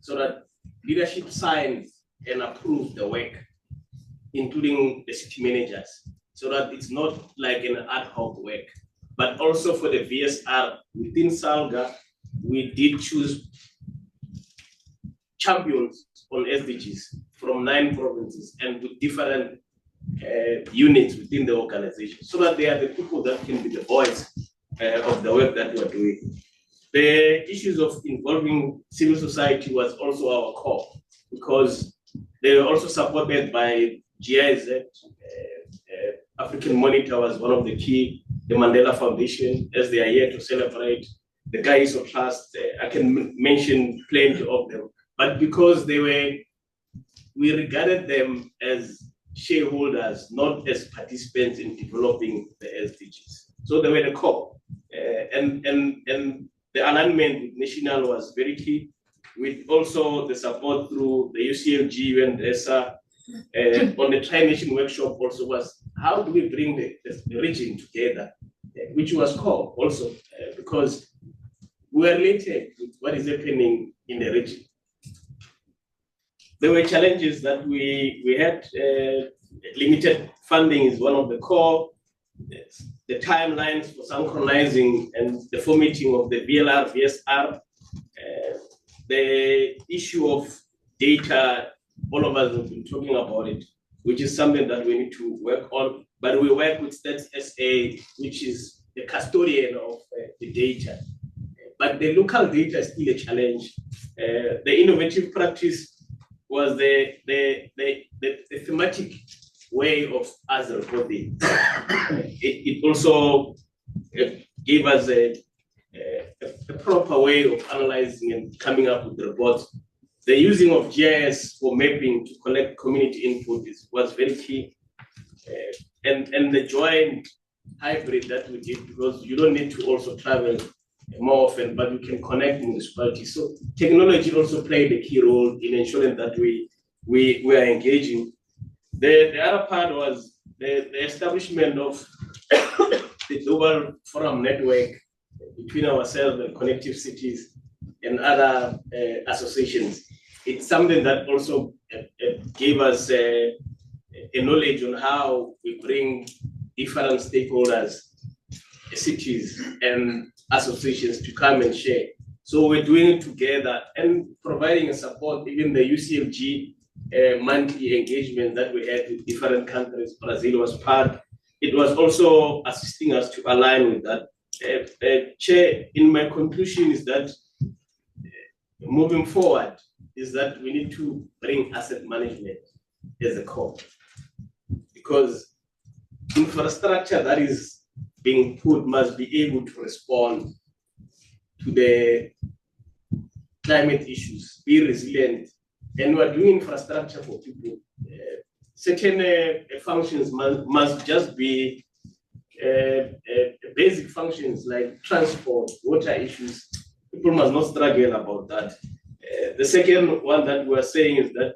so that leadership signs and approve the work, including the city managers, so that it's not like an ad hoc work. But also for the VSR within Salga, we did choose champions on SDGs from 9 provinces and with different units within the organization, so that they are the people that can be the voice of the work that we are doing. The issues of involving civil society was also our core, because they were also supported by GIZ. African Monitor was one of the key, the Mandela Foundation, as they are here to celebrate. The Guys of Trust, I can mention plenty of them, but because we regarded them as shareholders, not as participants in developing the SDGs. So they were the core, and the alignment with national was very key, with also the support through the UCLG and ESA. On the Tri-Nation workshop also was, how do we bring the region together, which was core also, because we are related with what is happening in the region. There were challenges that we had. Limited funding is one of the core. The timelines for synchronizing and the formatting of the VLR, VSR, the issue of data, all of us have been talking about it, which is something that we need to work on. But we work with Stats SA, which is the custodian of the data. But the local data is still a challenge. The innovative practice was the thematic way of us reporting. It also gave us a proper way of analyzing and coming up with the reports. The using of GIS for mapping to collect community input was very key. And the joint hybrid that we did, because you don't need to also travel more often, but you can connect municipalities. So technology also played a key role in ensuring that we are engaging. The other part was the establishment of the global forum network between ourselves and Connective Cities and other associations. It's something that also gave us a knowledge on how we bring different stakeholders, cities and associations to come and share. So we're doing it together and providing a support, even the UCLG monthly engagement that we had with different countries. Brazil was part. It was also assisting us to align with that. Chair, in my conclusion is that moving forward is that we need to bring asset management as a core, because infrastructure that is being put must be able to respond to the climate issues, be resilient, and we're doing infrastructure for people. Certain functions must just be basic functions like transport, water issues. People must not struggle about that. The second one that we're saying is that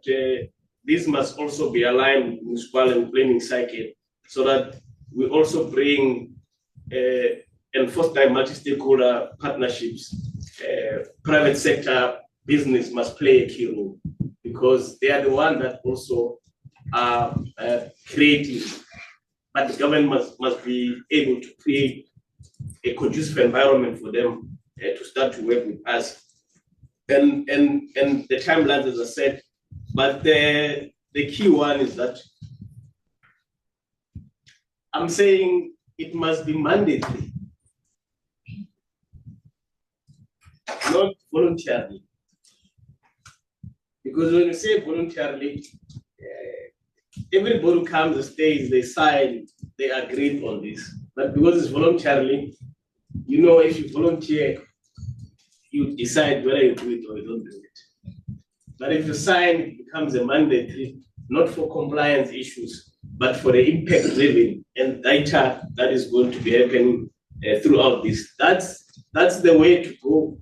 this must also be aligned with municipal and planning cycle, so that we also bring and foster multi-stakeholder partnerships. Private sector business must play a key role, because they are the one that also are creating, but the government must be able to create a conducive environment for them to start to work with us. And the timelines, as I said, but the key one is that I'm saying it must be mandatory, not voluntarily. Because when you say voluntarily, everybody comes and stays, they sign, they agreed on this. But because it's voluntarily, you know, if you volunteer, you decide whether you do it or you don't do it. But if you sign, it becomes a mandatory, not for compliance issues, but for the impact driven and data that is going to be happening throughout this. That's the way to go,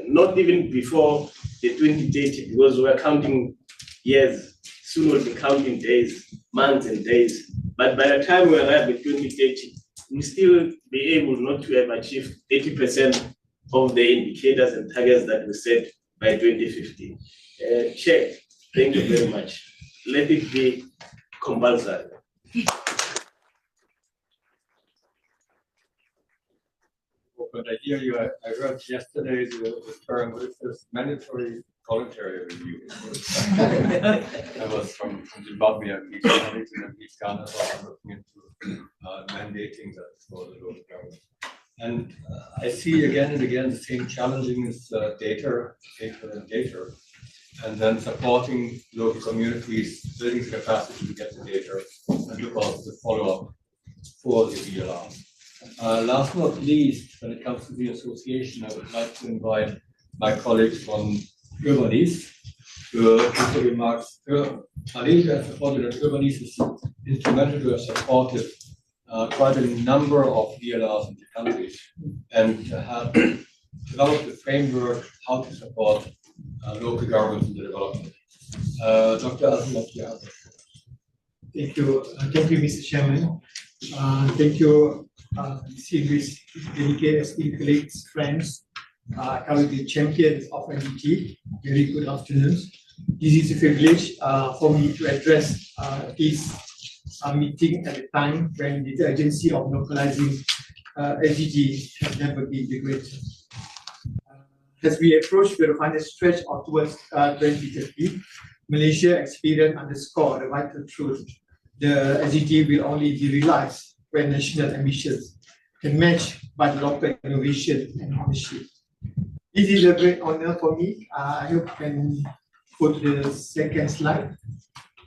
not even before the 2030, because we're counting years, soon we'll be counting days, months and days. But by the time we arrive at 2030, we'll still be able not to have achieved 80% of the indicators and targets that we set by 2050. Chair, Thank you very much. Let it be compulsory. But I hear you, I heard yesterday the term, what is this, mandatory voluntary review. That was from Zimbabwe, and these colleagues in Ghana also looking into mandating that for the local government. And I see again and again the same challenging is data, and then supporting local communities, building the capacity to get the data, and look also the follow-up for the VLR. Last but not least, when it comes to the association, I would like to invite my colleagues from Urbanese to give the remarks. Malaysia has supported, and Urbanese is instrumental to have supported quite a number of VLRs in the country and have developed a framework how to support local governments in the development. Dr. Azumaki. Thank you, Mr. Chairman. Thank you, distinguished delegates, colleagues, friends, community champions of NDT. Very good afternoon. This is a privilege for me to address this meeting at a time when the urgency of localizing SDG has never been greater. As we approach the final stretch of towards 2030, Malaysia experience underscore the vital truth. The SDG will only be realized when national ambitions can match by the local innovation and ownership. This is a great honor for me. I hope I can go to the second slide.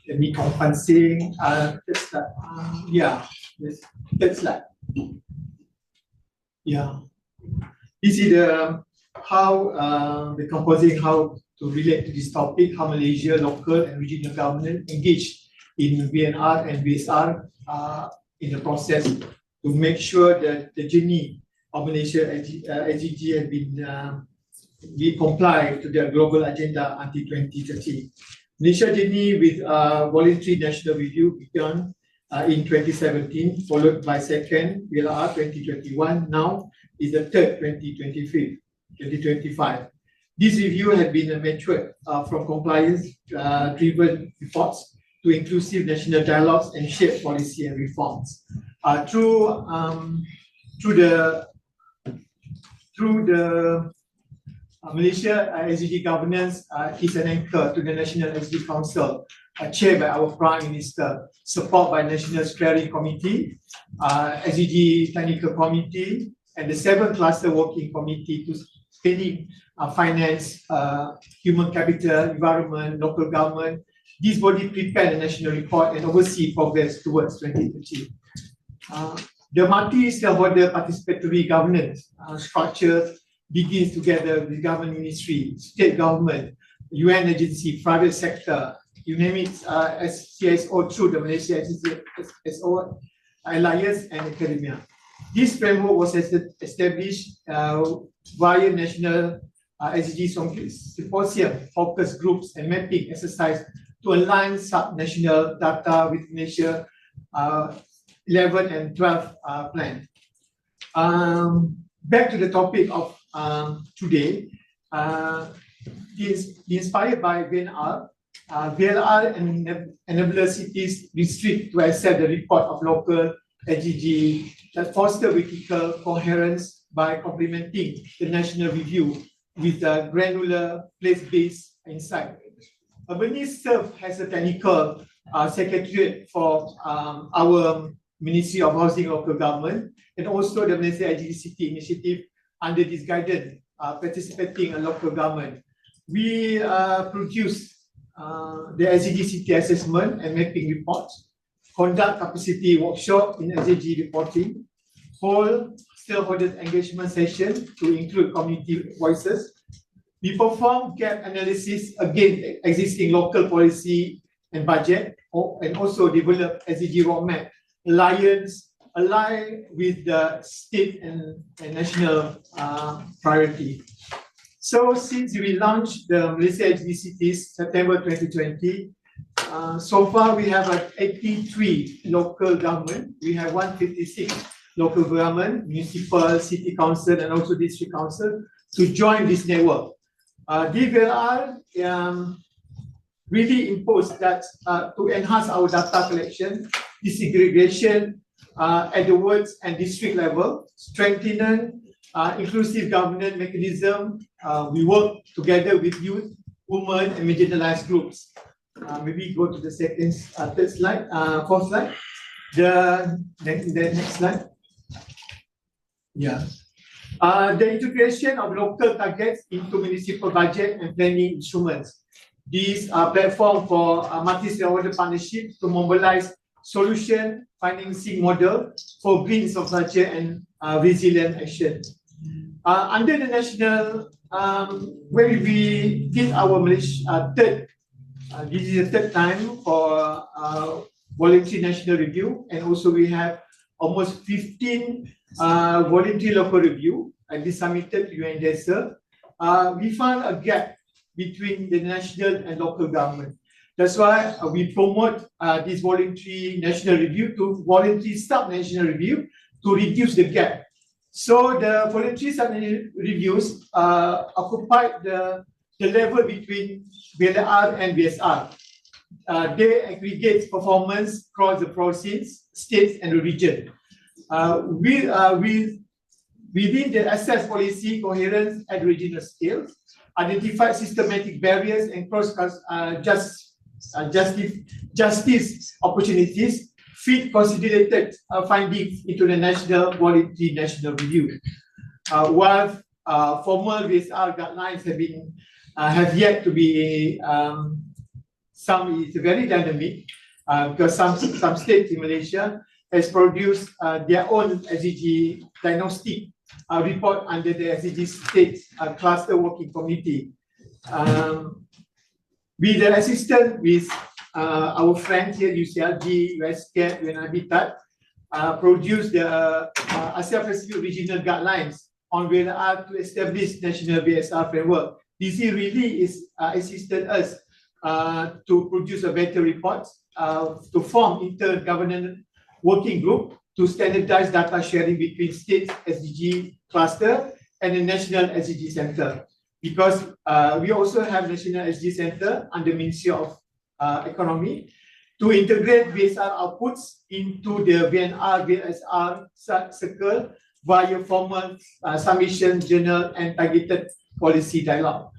Let me compensate. Third slide. Yeah. This is the how to relate to this topic, how Malaysia, local and regional government engage in VNR and VSR in the process to make sure that the journey of Malaysia SDG has been we comply to their global agenda until 2030. Malaysia journey with voluntary national review began in 2017, followed by second VLR 2021. Now is the third 2025. This review has been matured from compliance-driven reports to inclusive national dialogues and shared policy and reforms. Through the Malaysia SDG governance is an anchor to the National SDG Council, chaired by our Prime Minister, supported by National Steering Committee, SDG Technical Committee, and the 7 Cluster Working Committee to spanning finance, human capital, environment, local government. This body prepare the national report and oversee progress towards 2030. The multi-stakeholder participatory governance structure begins together with government ministry, state government, UN agency, private sector, you name it, CSO through the Malaysia SSO Alliance and academia. This framework was established via national SDG symposium, focus groups, and mapping exercise to align sub-national data with Malaysia 11 and 12 plan. Back to the topic of today, is inspired by VNR. VLR enable cities district to accept the report of local SDG that foster vertical coherence by complementing the national review with a granular place-based insight. Urbanese serve as a technical secretariat for our Ministry of Housing and Local Government, and also the Malaysia SDG City Initiative under this guidance, participating in local government. We produce the SDG City Assessment and Mapping Reports, conduct capacity workshop in SDG reporting, hold stakeholder engagement session to include community voices. We perform gap analysis against existing local policy and budget, and also develop SDG roadmap align with the state and national priority. So since we launched the Malaysia SDG Cities September 2020, so far we have 83 local government. We have 156 local government, municipal, city council, and also district council to join this network. DVLR really imposed that to enhance our data collection, desegregation at the wards and district level, strengthening inclusive governance mechanism. We work together with youth, women, and marginalized groups. Maybe go to the third slide, fourth slide. The next slide. Yeah. The integration of local targets into municipal budget and planning instruments. These are platform for multi-stakeholder partnership to mobilize solution financing model for green infrastructure and resilient action. Under the national, where we did our Malaysia this is the third time for voluntary national review, and also we have almost 15 voluntary local review and we submitted to UNDESA. We found a gap between the national and local government. That's why we promote this voluntary national review to voluntary sub-national review to reduce the gap. So the voluntary sub-national reviews occupy the level between VLR and VSR. They aggregate performance across the province, states, and the region. Within the assess policy coherence at regional scale, identify systematic barriers and justice opportunities, feed considered findings into the national voluntary national review. While formal VSR guidelines have yet to be, some is very dynamic because some states in Malaysia has produced their own SDG diagnostic report under the SDG State Cluster Working Committee. With the assistance with our friends here, UCLG, USCAP, UN Habitat, produced the Asia Pacific Regional Guidelines on VLR to establish national VSR framework. DC really is assisted us to produce a better report, to form intergovernmental working group to standardize data sharing between states SDG cluster and the national SDG center. Because we also have national SDG center under Ministry of Economy to integrate VSR outputs into the VNR, VSR circle via formal submission, journal, and targeted policy dialogue.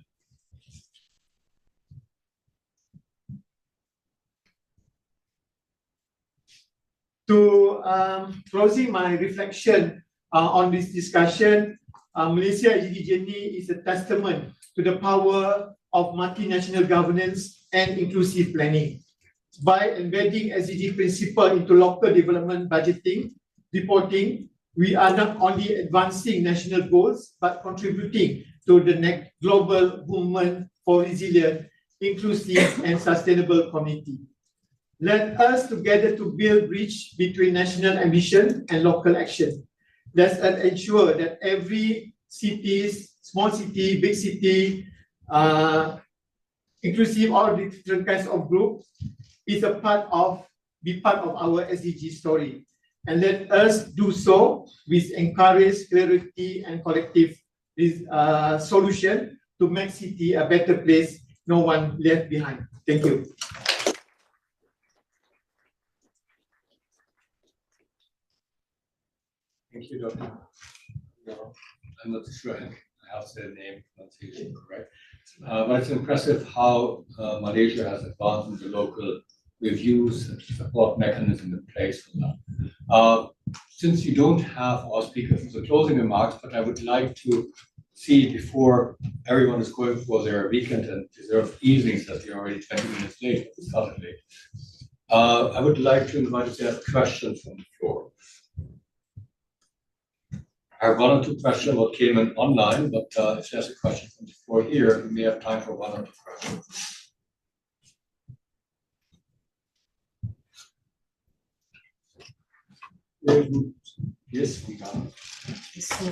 To closing my reflection on this discussion, Malaysia SDG journey is a testament to the power of multinational governance and inclusive planning. By embedding SDG principle into local development budgeting, reporting, we are not only advancing national goals, but contributing to the next global movement for resilient, inclusive, and sustainable community. Let us together to build bridge between national ambition and local action. Let's ensure that every cities, small city, big city, inclusive all different kinds of groups, is be part of our SDG story. And let us do so with encourage clarity and collective solution to make city a better place, no one left behind. Thank you. Thank you, Dr. No, I'm not sure how to say the name pronunciation correct. But it's impressive how Malaysia has advanced in the local reviews and support mechanism in place for that. Since you don't have our speakers for the closing remarks, but I would like to see before everyone is going for their weekend and deserved evenings, that you're already 20 minutes late, but it's not late. I would like to invite if there are questions from the floor. I have one or two questions what came in online, but if there's a question from the floor here, we may have time for one or two questions. Yes, we got it. So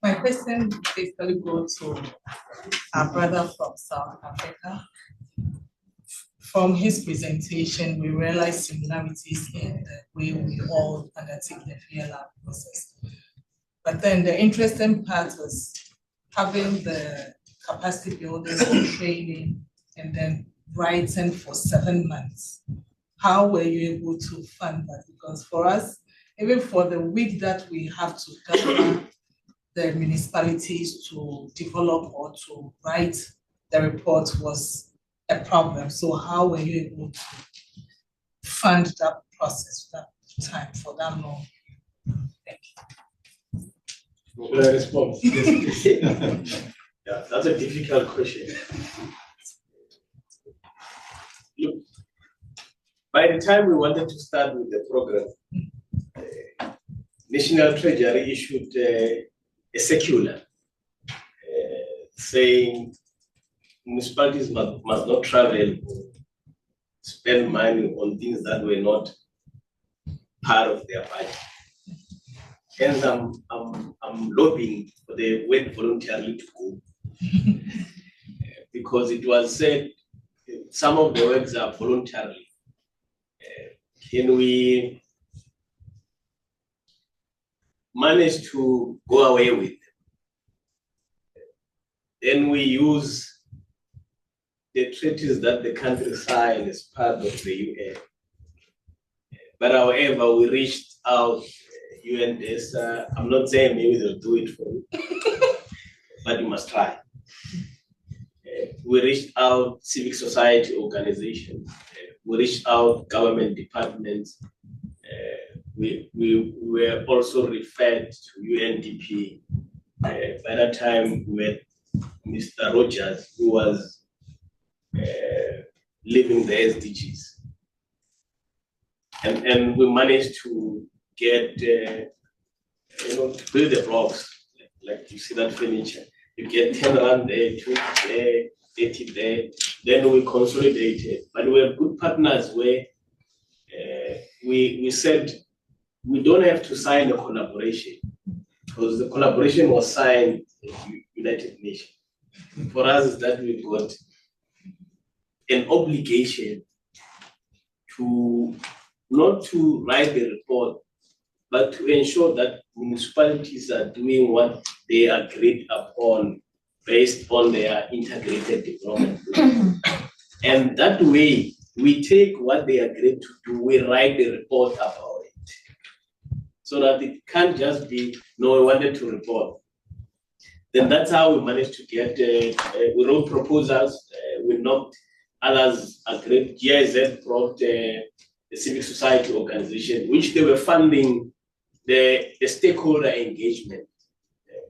my question basically goes to our brother from South Africa. From his presentation, we realized similarities in the way we all undertake the VLR process. But then the interesting part was having the capacity building and training, and then writing for 7 months. How were you able to fund that? Because for us, even for the week that we have to gather the municipalities to develop or to write the report was a problem. So how were you able to fund that process, that time for that long? Thank you. Will I respond? Yes, please. Yeah, that's a difficult question. Look, by the time we wanted to start with the program, National Treasury issued a circular saying municipalities must not travel or spend money on things that were not part of their budget. Hence, I'm lobbying for the word voluntarily to go. Because it was said some of the works are voluntary. Can we manage to go away with them? Then we use the treaties that the country signed as part of the UN. But however, we reached out, UN is, I'm not saying maybe they'll do it for you, but you must try. We reached out civic society organizations. We reached out government departments. We were also referred to UNDP. By that time, we met Mr. Rogers, who was leading the SDGs. And we managed to get, to build the blocks, like you see that furniture. You get 10 rand there, 20 there, 80 there. Then we consolidated. But we have good partners where we said we don't have to sign a collaboration because the collaboration was signed in the United Nations. For us, is that we've got an obligation to not to write the report, but to ensure that municipalities are doing what they agreed upon based on their integrated development plan. And that way, we take what they agreed to do, we write the report about it. So that it can't just be, no, we wanted to report. Then that's how we managed to get, we wrote proposals, we knocked, others agreed. GIZ brought the civic society organization, which they were funding the stakeholder engagement.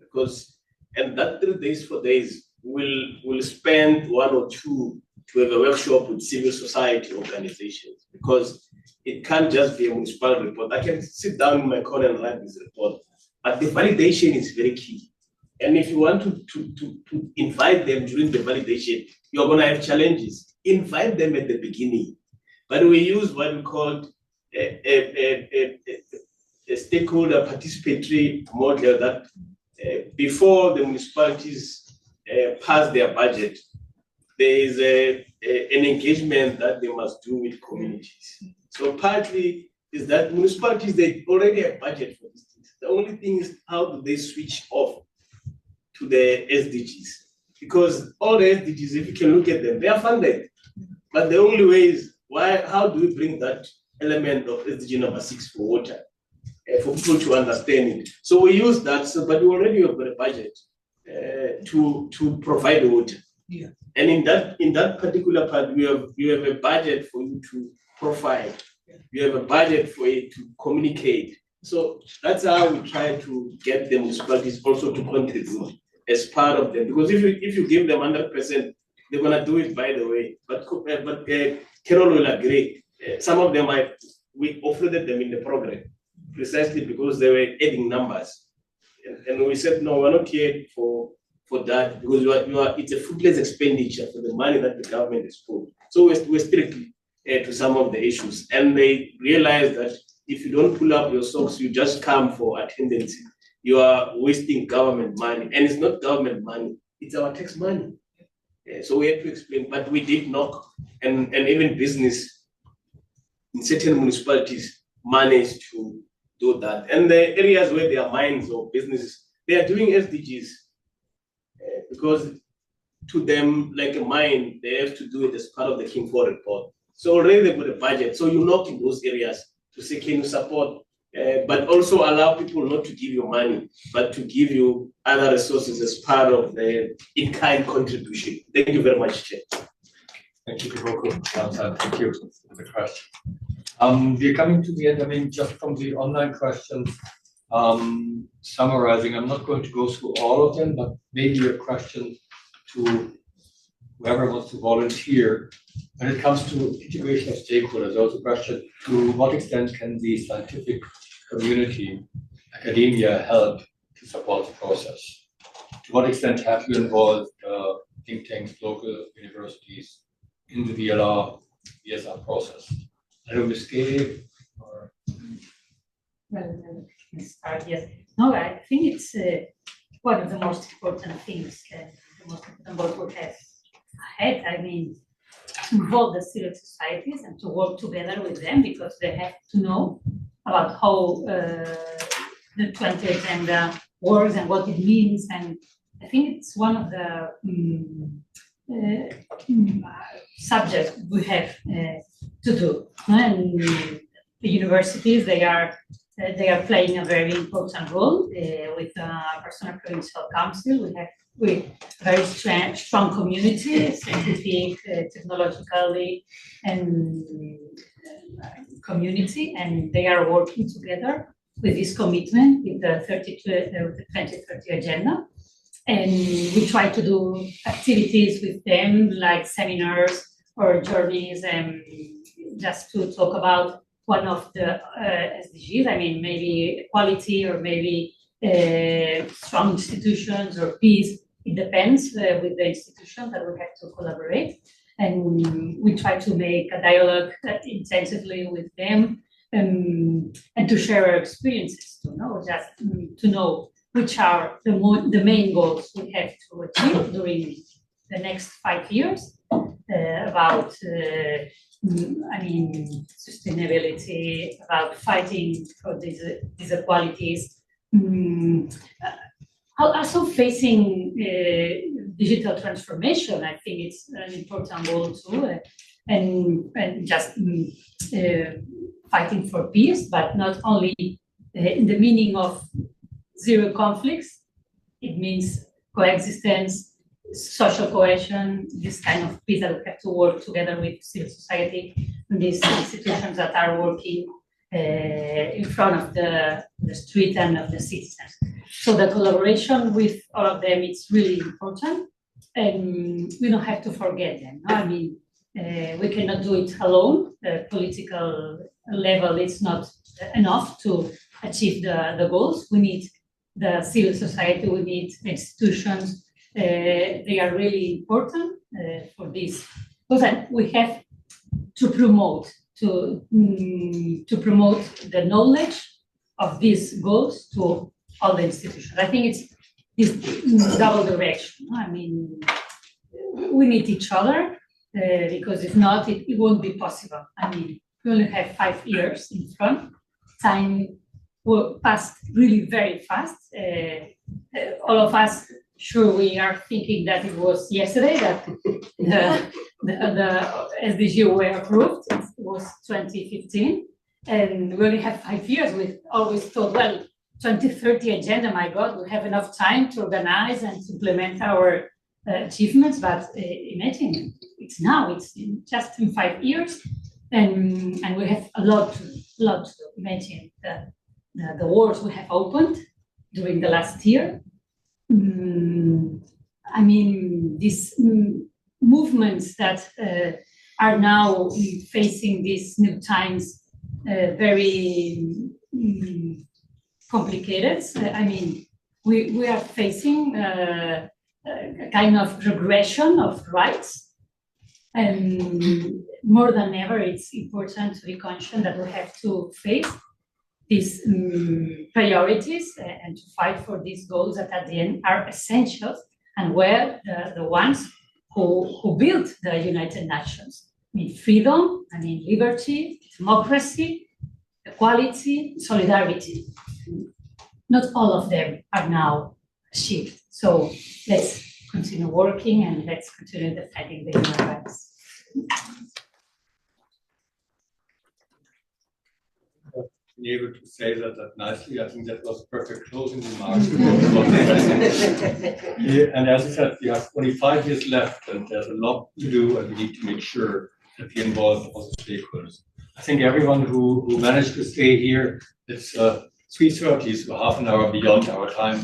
Because, and that 3 days, 4 days, we'll spend 1 or 2 to have a workshop with civil society organizations, because it can't just be a municipal report. I can sit down in my corner and write this report, but the validation is very key. And if you want to invite them during the validation, you're gonna have challenges. Invite them at the beginning. But we use what we call a stakeholder participatory model that before the municipalities pass their budget, there is an engagement that they must do with communities. So partly is that municipalities, they already have budget for these things. The only thing is how do they switch off to the SDGs? Because all the SDGs, if you can look at them, they are funded. But the only way is, how do we bring that element of SDG number 6 for water, for people to understand it? So we use that, but we already have got a budget to provide water. Yeah. And in that particular part, you have a budget for you to profile. You have a budget for it to communicate. So that's how we try to get the municipalities also to contribute as part of them. Because if you give them 100%, they're gonna do it by the way. But Carol will agree. Some of them we offloaded them in the program precisely because they were adding numbers, and we said no, we're not here for that, because it's a fruitless expenditure for the money that the government has put. So we're strictly to some of the issues, and they realize that if you don't pull up your socks, you just come for attendance, you are wasting government money, and it's not government money, it's our tax money. So we had to explain, but we did knock, and even business in certain municipalities managed to do that. And the areas where there are mines or businesses, they are doing SDGs because to them like a mine. They have to do it as part of the King 4 report. So already they've got a budget. So you knock in those areas to say, can you support, but also allow people not to give you money, but to give you other resources as part of the in-kind contribution. Thank you very much, Chair. Thank you, Kiboku. Thank you for the question. We're coming to the end. I mean, just from the online questions, summarizing, I'm not going to go through all of them, but maybe a question to whoever wants to volunteer. When it comes to integration of stakeholders, also a question, to what extent can the scientific community, academia help to support the process? To what extent have you involved think tanks, local universities in the VLR, VSR process? I don't know, Ms. Gay, or... Well, start, yes. No, I think it's one of the most important things, the most important work we have ahead. I mean, to involve the civil societies and to work together with them, because they have to know about how the 20 agenda works and what it means. And I think it's one of the subjects we have to do. And the universities, they are playing a very important role with the Personal Provincial Council. We have very strong community, scientific, technologically, and community, and they are working together with this commitment with the 2030 agenda. And we try to do activities with them, like seminars or journeys, and just to talk about one of the SDGs. I mean, maybe equality or maybe strong institutions or peace. It depends with the institution that we have to collaborate. And we try to make a dialogue intensively with them, and to share our experiences, to know which are the main goals we have to achieve during the next 5 years, about sustainability, about fighting for these inequalities, also facing digital transformation. I think it's an important goal too, and just fighting for peace, but not only in the meaning of zero conflicts. It means coexistence, social cohesion, this kind of peace that we have to work together with civil society and these institutions that are working in front of the street and of the citizens. So the collaboration with all of them is really important, and we don't have to forget them. No? I mean, we cannot do it alone. The political level is not enough to achieve the goals. We need the civil society, we need institutions. They are really important for this. Because we have to promote the knowledge of these goals to all the institutions. I think it's this double direction. I mean, we need each other because if not, it won't be possible. I mean, we only have 5 years in front. Time will pass really very fast. All of us, sure, we are thinking that it was yesterday that the SDG were approved. It was 2015, and we only have 5 years. We always thought, well, 2030 agenda, my God, we have enough time to organize and to implement our achievements. But imagine, it's now, it's just in 5 years, and we have a lot to do. Imagine the wars we have opened during the last year. I mean, these movements that are now facing these new times, very complicated. I mean, we are facing a kind of regression of rights, and more than ever, it's important to be conscious that we have to face these priorities and to fight for these goals that at the end are essential and were the ones who built the United Nations. I mean, freedom, I mean, liberty, democracy, equality, solidarity. Not all of them are now achieved. So let's continue working and let's continue defending the human rights. Being able to say that nicely, I think that was perfect closing remarks. Yeah, and as I said, we have 25 years left, and there's a lot to do, and we need to make sure that we involve all the stakeholders. I think everyone who managed to stay here, it's 3:30, so half an hour beyond our time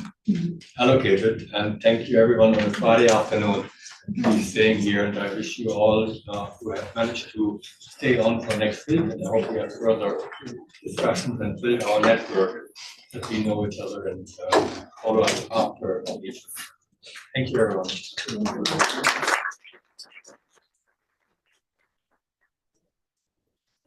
allocated. And thank you everyone on a Friday afternoon for staying here, and I wish you all who have managed to stay on for next week, and I hope we have further discussions and build our network that we know each other and follow us after each other. Thank you everyone.